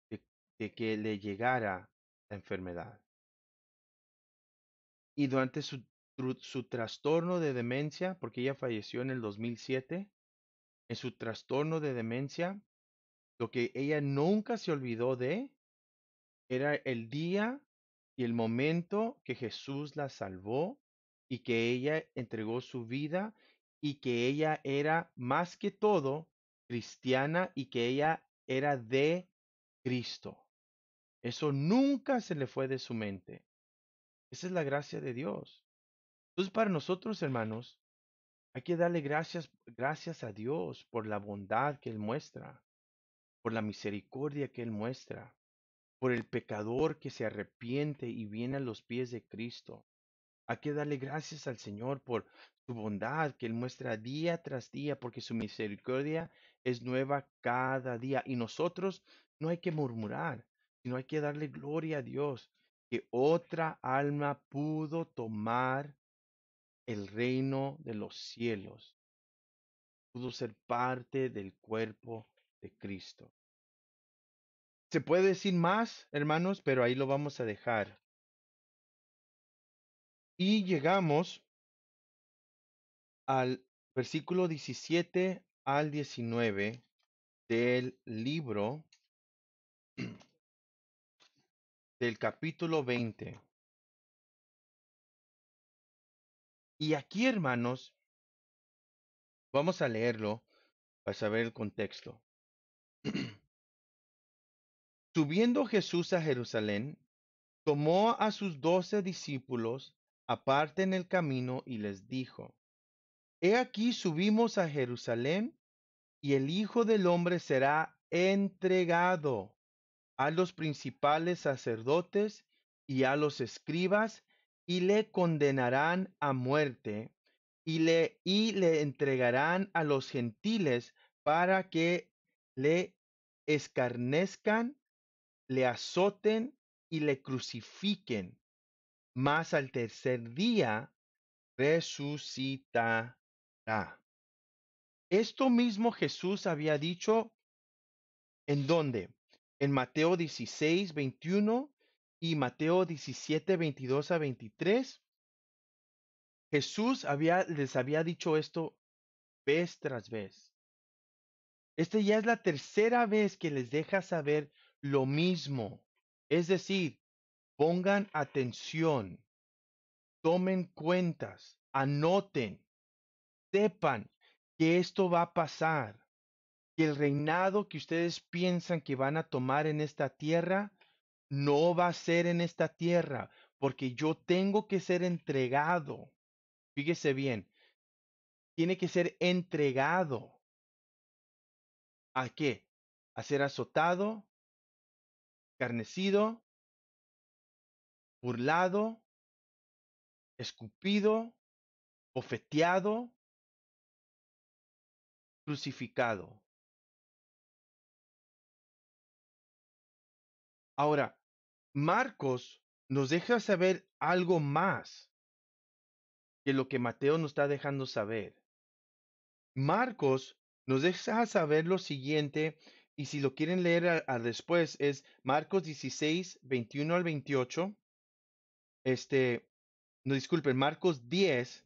de, de que le llegara la enfermedad. Y durante su trastorno de demencia, porque ella falleció en el 2007, en su trastorno de demencia, lo que ella nunca se olvidó de era el día y el momento que Jesús la salvó y que ella entregó su vida y que ella era más que todo cristiana y que ella era de Cristo. Eso nunca se le fue de su mente. Esa es la gracia de Dios. Entonces, para nosotros, hermanos, hay que darle gracias a Dios por la bondad que Él muestra, por la misericordia que Él muestra, por el pecador que se arrepiente y viene a los pies de Cristo. Hay que darle gracias al Señor por su bondad que Él muestra día tras día, porque su misericordia es nueva cada día. Y nosotros no hay que murmurar, sino hay que darle gloria a Dios, que otra alma pudo tomar el reino de los cielos, pudo ser parte del cuerpo de Cristo. Se puede decir más, hermanos, pero ahí lo vamos a dejar. Y llegamos al versículo 17 al 19 del libro del capítulo 20. Y aquí, hermanos, vamos a leerlo para saber el contexto. Subiendo Jesús a Jerusalén, tomó a sus 12 discípulos aparte en el camino y les dijo, He aquí subimos a Jerusalén y el Hijo del Hombre será entregado a los principales sacerdotes y a los escribas, y le condenarán a muerte, y le entregarán a los gentiles para que le escarnezcan, le azoten y le crucifiquen, mas al tercer día resucitará. Esto mismo Jesús había dicho, ¿en dónde? En Mateo 16, 21 y Mateo 17, 22 a 23. Jesús les había dicho esto vez tras vez. Ya es la tercera vez que les deja saber lo mismo. Es decir, pongan atención, tomen cuentas, anoten, sepan que esto va a pasar. que el reinado que ustedes piensan que van a tomar en esta tierra no va a ser en esta tierra, porque yo tengo que ser entregado. Fíjese bien, tiene que ser entregado. ¿A qué? A ser azotado, escarnecido, burlado, escupido, bofeteado, crucificado. Ahora, Marcos nos deja saber algo más que lo que Mateo nos está dejando saber. Marcos nos deja saber lo siguiente, y si lo quieren leer a después, es Marcos 16, 21 al 28. No, disculpen, Marcos 10,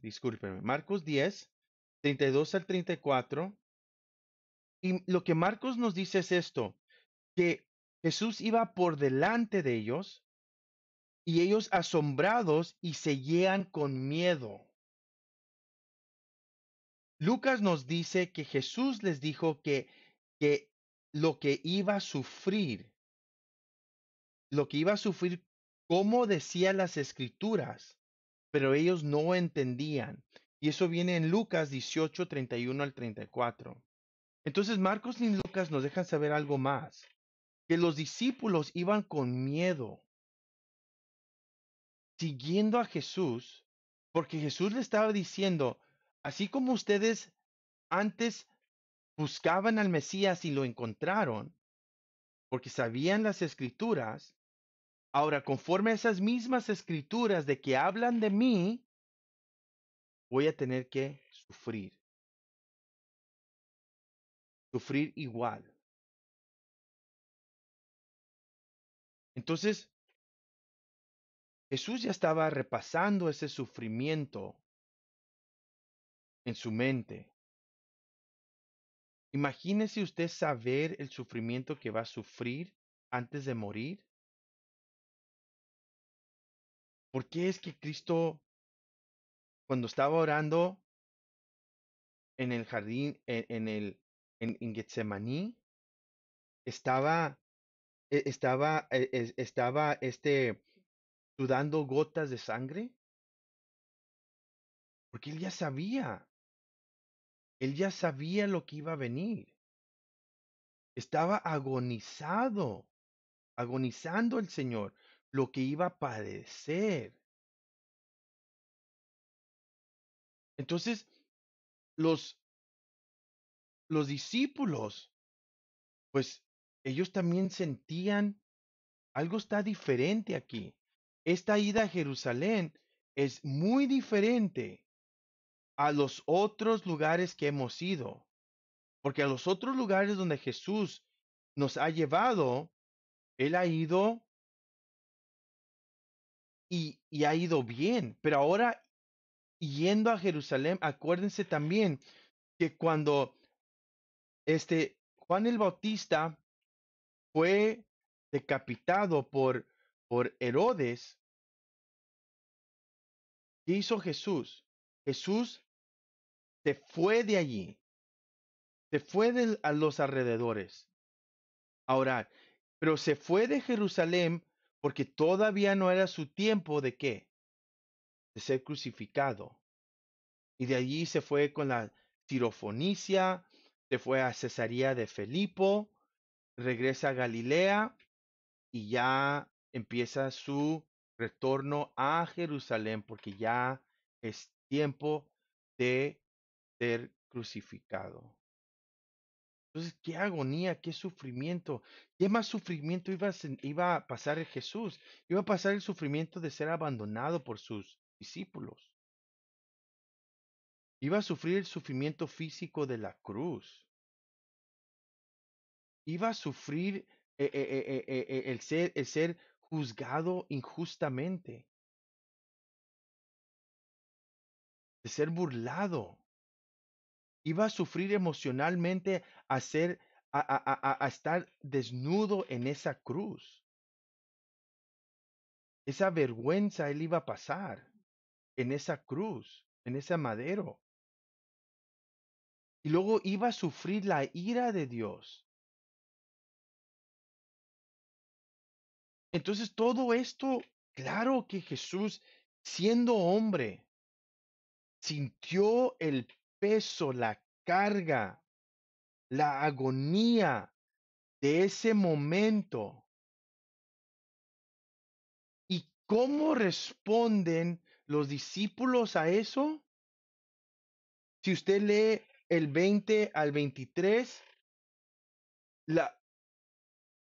32 al 34. Y lo que Marcos nos dice es esto, que Jesús iba por delante de ellos y ellos asombrados y seguían con miedo. Lucas nos dice que Jesús les dijo que lo que iba a sufrir, lo que iba a sufrir, como decía las escrituras, pero ellos no entendían. Y eso viene en Lucas 18, 31 al 34. Entonces Marcos y Lucas nos dejan saber algo más, que los discípulos iban con miedo, siguiendo a Jesús, porque Jesús le estaba diciendo, así como ustedes antes buscaban al Mesías y lo encontraron, porque sabían las escrituras, ahora conforme a esas mismas escrituras de que hablan de mí, voy a tener que sufrir igual. Entonces, Jesús ya estaba repasando ese sufrimiento en su mente. Imagínese usted saber el sufrimiento que va a sufrir antes de morir. ¿Por qué es que Cristo, cuando estaba orando en el jardín, en Getsemaní, estaba, estaba sudando gotas de sangre? Porque él ya sabía lo que iba a venir. Estaba agonizando el Señor, lo que iba a padecer. Entonces, los, los discípulos, pues ellos también sentían algo está diferente aquí. Esta ida a Jerusalén es muy diferente a los otros lugares que hemos ido, porque a los otros lugares donde Jesús nos ha llevado, Él ha ido y ha ido bien, pero ahora yendo a Jerusalén, acuérdense también que cuando Juan el Bautista fue decapitado por Herodes, ¿qué hizo Jesús? Jesús se fue de allí, se fue a los alrededores a orar, pero se fue de Jerusalén porque todavía no era su tiempo de qué, de ser crucificado. Y de allí se fue con la Sirofonicia, se fue a Cesarea de Filipo, regresa a Galilea y ya empieza su retorno a Jerusalén porque ya es tiempo de ser crucificado. Entonces, qué agonía, qué sufrimiento, qué más sufrimiento iba a pasar en Jesús. Iba a pasar el sufrimiento de ser abandonado por sus discípulos. Iba a sufrir el sufrimiento físico de la cruz. Iba a sufrir el ser juzgado injustamente, de ser burlado. Iba a sufrir emocionalmente a ser, a estar desnudo en esa cruz. Esa vergüenza él iba a pasar en esa cruz, en ese madero. y luego iba a sufrir la ira de Dios. Entonces todo esto, claro que Jesús, siendo hombre, sintió el peso, la carga, la agonía de ese momento. ¿Y cómo responden los discípulos a eso? Si usted lee el 20 al 23, la,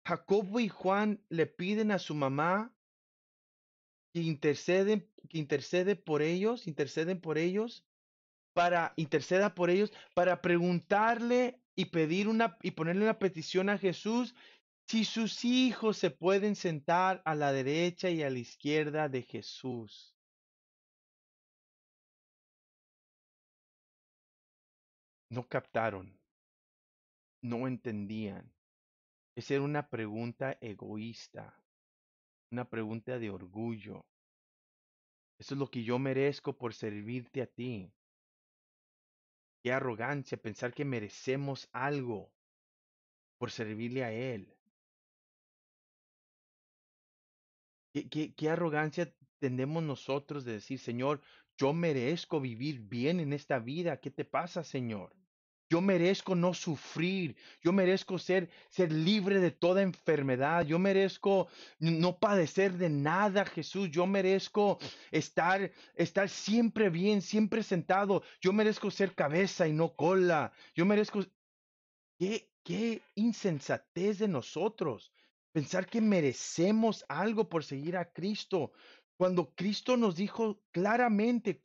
Jacobo y Juan le piden a su mamá interceden por ellos, interceda por ellos, para preguntarle y pedir y ponerle una petición a Jesús si sus hijos se pueden sentar a la derecha y a la izquierda de Jesús. No captaron, no entendían. Esa era una pregunta egoísta, una pregunta de orgullo. Eso es lo que yo merezco por servirte a ti. Qué arrogancia pensar que merecemos algo por servirle a Él. Qué arrogancia tenemos nosotros de decir, Señor, yo merezco vivir bien en esta vida. ¿Qué te pasa, Señor? Yo merezco no sufrir. Yo merezco ser libre de toda enfermedad. Yo merezco no padecer de nada, Jesús. Yo merezco estar siempre bien, siempre sentado. Yo merezco ser cabeza y no cola. Yo merezco. Qué insensatez de nosotros pensar que merecemos algo por seguir a Cristo, cuando Cristo nos dijo claramente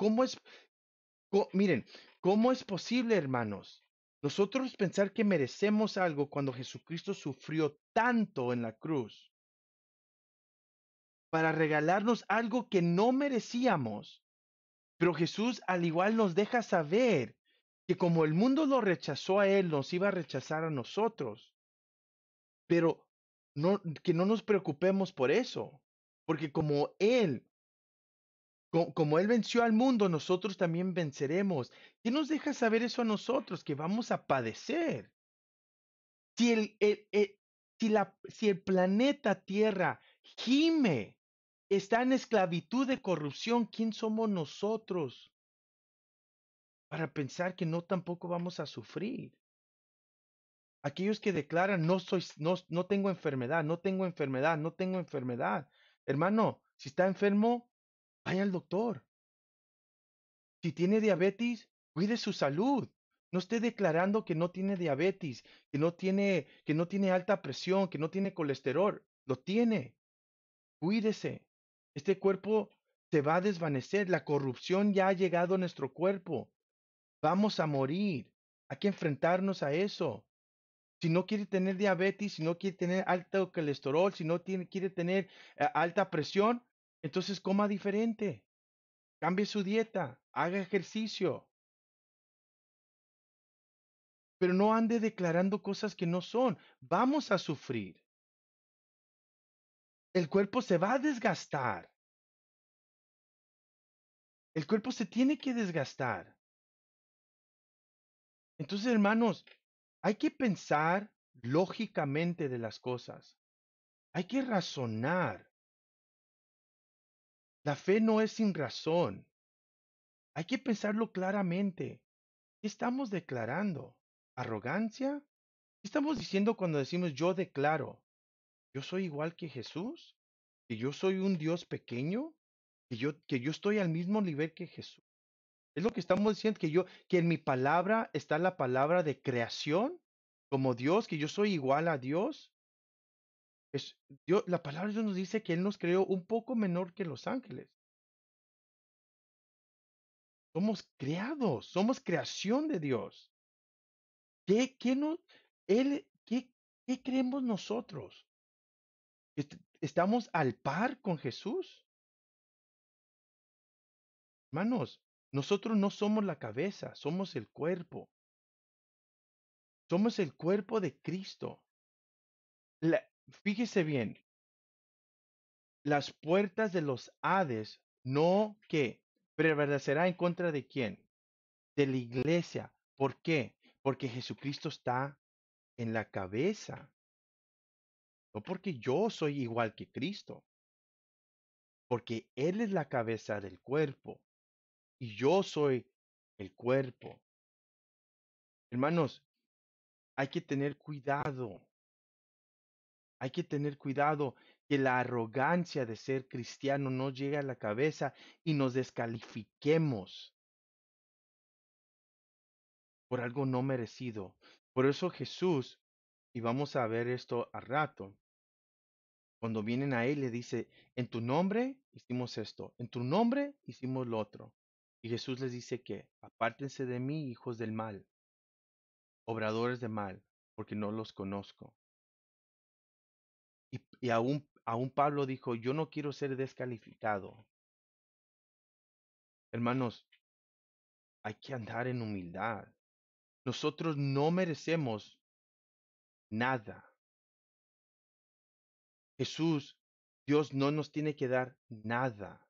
miren, cómo es posible, hermanos, nosotros pensar que merecemos algo cuando Jesucristo sufrió tanto en la cruz para regalarnos algo que no merecíamos. Pero Jesús al igual nos deja saber que como el mundo lo rechazó a Él, nos iba a rechazar a nosotros. Pero que no nos preocupemos por eso, porque como Él venció al mundo, nosotros también venceremos. ¿Qué nos deja saber eso a nosotros? Que vamos a padecer. Si si el planeta Tierra gime, está en esclavitud de corrupción, ¿quién somos nosotros para pensar que no tampoco vamos a sufrir? Aquellos que declaran, no tengo enfermedad, no tengo enfermedad, no tengo enfermedad. Hermano, si está enfermo, vaya al doctor. Si tiene diabetes, cuide su salud. No esté declarando que no tiene diabetes, que no tiene alta presión, que no tiene colesterol. Lo tiene. Cuídese. Este cuerpo se va a desvanecer. La corrupción ya ha llegado a nuestro cuerpo. Vamos a morir. Hay que enfrentarnos a eso. Si no quiere tener diabetes, si no quiere tener alto colesterol, si no quiere tener alta presión, entonces coma diferente. Cambie su dieta, haga ejercicio, pero no ande declarando cosas que no son. Vamos a sufrir. El cuerpo se va a desgastar. El cuerpo se tiene que desgastar. Entonces, hermanos, hay que pensar lógicamente de las cosas. Hay que razonar. La fe no es sin razón. Hay que pensarlo claramente. ¿Qué estamos declarando? ¿Arrogancia? ¿Qué estamos diciendo cuando decimos yo declaro? ¿Yo soy igual que Jesús? ¿Que yo soy un Dios pequeño? ¿Que yo estoy al mismo nivel que Jesús? Es lo que estamos diciendo, que en mi palabra está la palabra de creación, como Dios, que yo soy igual a Dios. La palabra de Dios nos dice que Él nos creó un poco menor que los ángeles. Somos creados, somos creación de Dios. ¿Qué, no, él, qué creemos nosotros? ¿Estamos al par con Jesús? Hermanos, nosotros no somos la cabeza, somos el cuerpo. Somos el cuerpo de Cristo. Fíjese bien, las puertas de los Hades no que prevalecerá en contra de quién? De la iglesia. ¿Por qué? porque Jesucristo está en la cabeza, no porque yo soy igual que Cristo, porque Él es la cabeza del cuerpo y yo soy el cuerpo. Hermanos, hay que tener cuidado, hay que tener cuidado que la arrogancia de ser cristiano no llegue a la cabeza y nos descalifiquemos por algo no merecido. Por eso Jesús, y vamos a ver esto a rato, cuando vienen a Él le dice, en tu nombre hicimos esto, en tu nombre hicimos lo otro. Y Jesús les dice que, apártense de mí, hijos del mal, obradores de mal, porque no los conozco. Y aún Pablo dijo, yo no quiero ser descalificado. Hermanos, hay que andar en humildad. Nosotros no merecemos nada. Jesús, Dios no nos tiene que dar nada.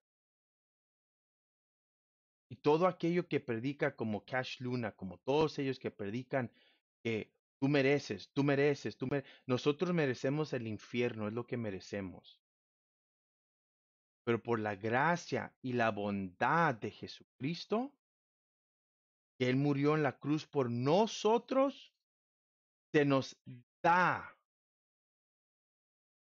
Y todo aquello que predica como Cash Luna, como todos ellos que predican que tú mereces, tú mereces, nosotros merecemos el infierno, es lo que merecemos. Pero por la gracia y la bondad de Jesucristo, que Él murió en la cruz por nosotros, se nos da,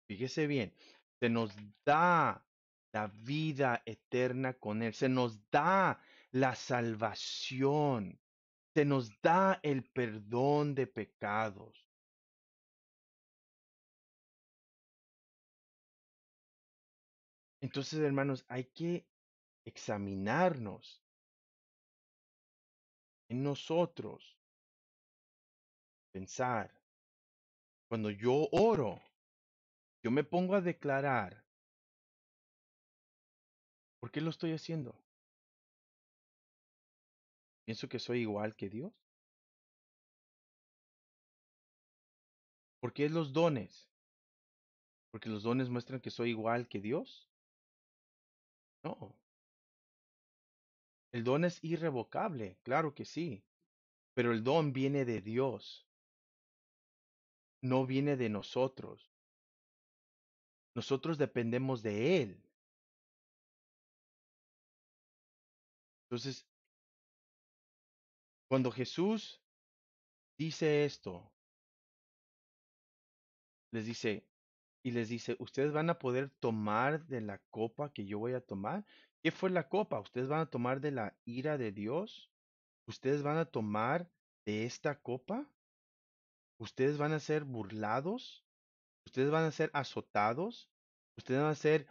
fíjese bien, se nos da la vida eterna con Él, se nos da la salvación, se nos da el perdón de pecados. Entonces, hermanos, hay que examinarnos en nosotros, pensar, cuando yo oro, yo me pongo a declarar, ¿por qué lo estoy haciendo? ¿Pienso que soy igual que Dios? ¿Por qué los dones? ¿Porque los dones muestran que soy igual que Dios? No, el don es irrevocable, claro que sí, pero el don viene de Dios, no viene de nosotros. Nosotros dependemos de Él. Entonces, cuando Jesús dice esto, les dice, y les dice, ¿ustedes van a poder tomar de la copa que yo voy a tomar? ¿Qué fue la copa? ¿Ustedes van a tomar de la ira de Dios? ¿Ustedes van a tomar de esta copa? ¿Ustedes van a ser burlados? ¿Ustedes van a ser azotados? ¿Ustedes van a ser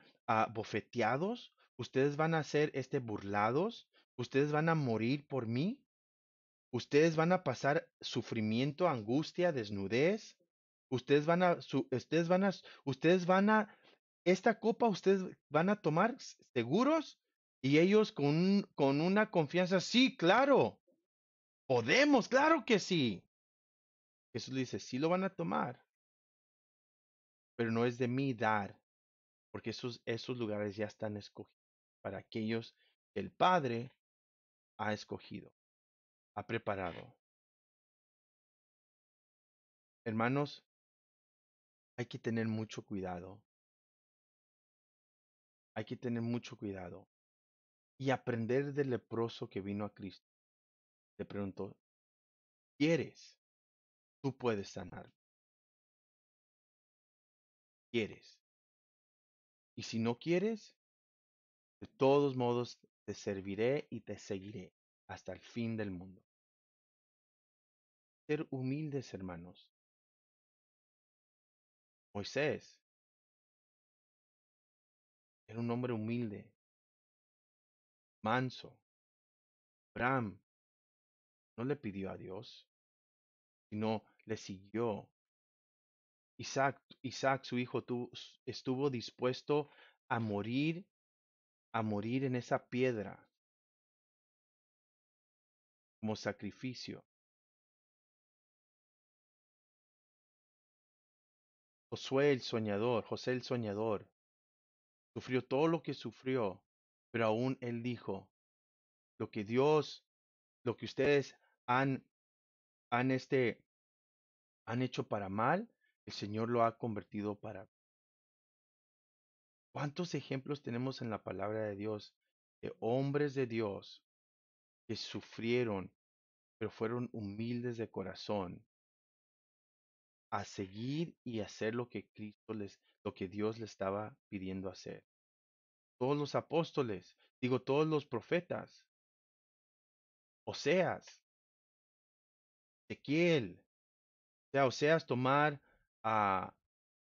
bofeteados? ¿Ustedes van a ser burlados? ¿Ustedes van a morir por mí? ¿Ustedes van a pasar sufrimiento, angustia, desnudez? Ustedes van a, esta copa ustedes van a tomar seguros y ellos con una confianza, sí, claro, podemos, claro que sí. Jesús le dice, sí lo van a tomar, pero no es de mí dar, porque esos lugares ya están escogidos para aquellos que el Padre ha escogido, ha preparado. Hermanos, hay que tener mucho cuidado, hay que tener mucho cuidado y aprender del leproso que vino a Cristo. Le preguntó, ¿quieres? Tú puedes sanar, ¿quieres? Y si no quieres, de todos modos te serviré y te seguiré hasta el fin del mundo. Ser humildes, hermanos. Moisés era un hombre humilde, manso. Abraham no le pidió a Dios, sino le siguió. Isaac, su hijo, estuvo dispuesto a morir en esa piedra como sacrificio. José el soñador, sufrió todo lo que sufrió, pero aún él dijo, lo que Dios, lo que ustedes han han, han hecho para mal, el Señor lo ha convertido para... ¿Cuántos ejemplos tenemos en la palabra de Dios de hombres de Dios que sufrieron, pero fueron humildes de corazón a seguir y hacer lo que lo que Dios les estaba pidiendo hacer? Todos los apóstoles, digo, todos los profetas, Oseas, Ezequiel, Oseas tomar a,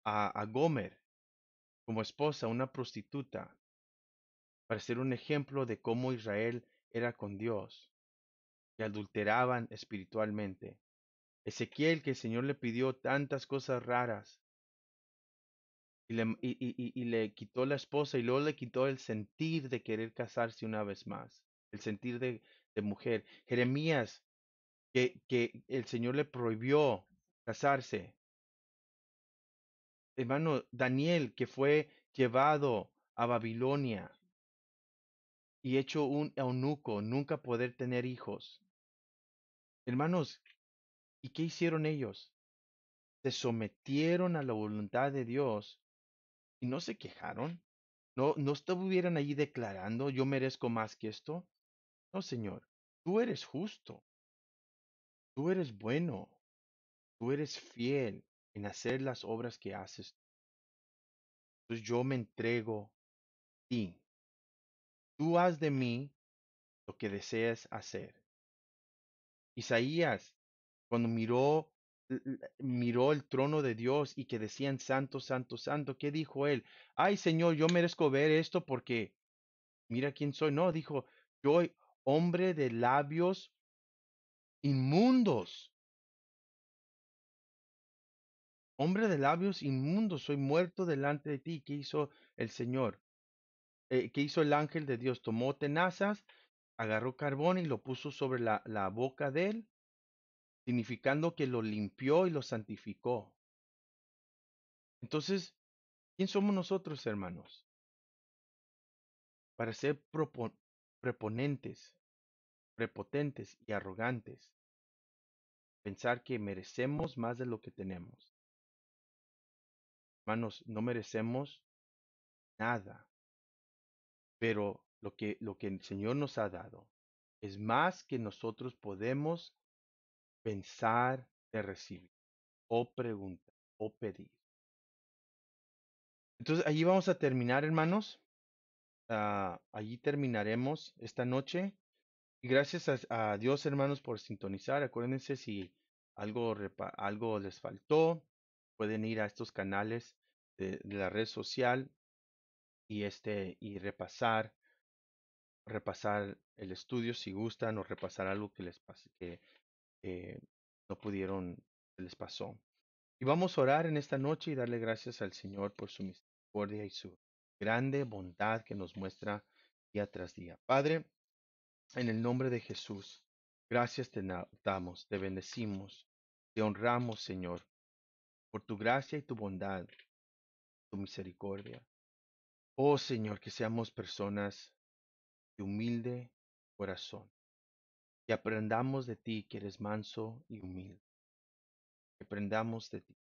a Gomer como esposa, una prostituta, para ser un ejemplo de cómo Israel era con Dios, que adulteraban espiritualmente. Ezequiel, que el Señor le pidió tantas cosas raras y le quitó la esposa y luego le quitó el sentir de querer casarse una vez más, el sentir de mujer. Jeremías, que el Señor le prohibió casarse. Hermano, Daniel, que fue llevado a Babilonia y hecho un eunuco, nunca poder tener hijos. Hermanos, ¿y qué hicieron ellos? Se sometieron a la voluntad de Dios y no se quejaron. No estuvieran allí declarando, yo merezco más que esto. No, Señor, tú eres justo, tú eres bueno, tú eres fiel en hacer las obras que haces. Entonces yo me entrego a ti. Tú haz de mí lo que deseas hacer. Isaías, cuando miró el trono de Dios y que decían santo, santo, santo, ¿qué dijo él? Ay, Señor, yo merezco ver esto porque mira quién soy. No, dijo, yo hombre de labios inmundos, hombre de labios inmundos, soy muerto delante de ti. ¿Qué hizo el Señor? ¿Qué hizo el ángel de Dios? Tomó tenazas, agarró carbón y lo puso sobre la boca de él, significando que lo limpió y lo santificó. Entonces, ¿quién somos nosotros, hermanos? Para ser preponentes, prepotentes y arrogantes, pensar que merecemos más de lo que tenemos. Hermanos, no merecemos nada, pero lo que el Señor nos ha dado es más que nosotros podemos pensar de recibir o preguntar o pedir. Entonces, allí vamos a terminar, hermanos. Allí terminaremos esta noche. Y gracias a Dios, hermanos, por sintonizar. Acuérdense si algo les faltó, pueden ir a estos canales de la red social y y repasar el estudio si gustan o repasar algo que les pase, que eh, no pudieron, que les pasó. Y vamos a orar en esta noche y darle gracias al Señor por su misericordia y su grande bondad que nos muestra día tras día. Padre, en el nombre de Jesús, gracias te damos, te bendecimos, te honramos, Señor, por tu gracia y tu bondad, tu misericordia. Oh Señor, que seamos personas de humilde corazón, que aprendamos de ti que eres manso y humilde, que aprendamos de ti.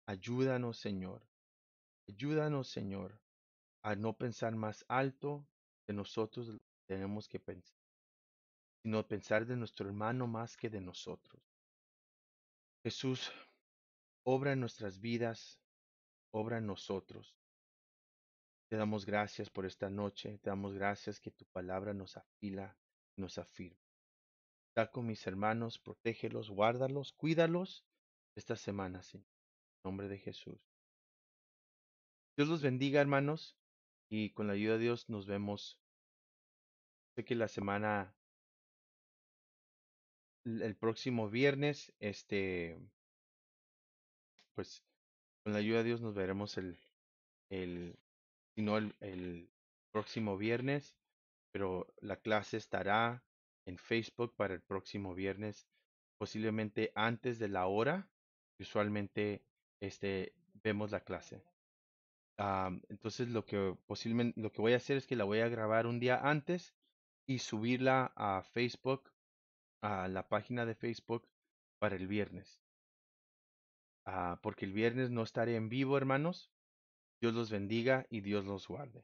Ayúdanos, Señor, ayúdanos, Señor, a no pensar más alto de nosotros de lo que tenemos que pensar, sino pensar de nuestro hermano más que de nosotros. Jesús, obra en nuestras vidas, obra en nosotros. Te damos gracias por esta noche, te damos gracias que tu palabra nos afila, nos afirma. Está con mis hermanos, protégelos, guárdalos, cuídalos esta semana, Señor. En nombre de Jesús. Dios los bendiga, hermanos, y con la ayuda de Dios nos vemos. Sé que la semana, el próximo viernes, pues con la ayuda de Dios nos veremos el, si no el próximo viernes, pero la clase estará en Facebook para el próximo viernes, posiblemente antes de la hora. Usualmente vemos la clase. Entonces lo que voy a hacer es que la voy a grabar un día antes y subirla a Facebook, a la página de Facebook para el viernes. Porque el viernes no estaré en vivo, hermanos. Dios los bendiga y Dios los guarde.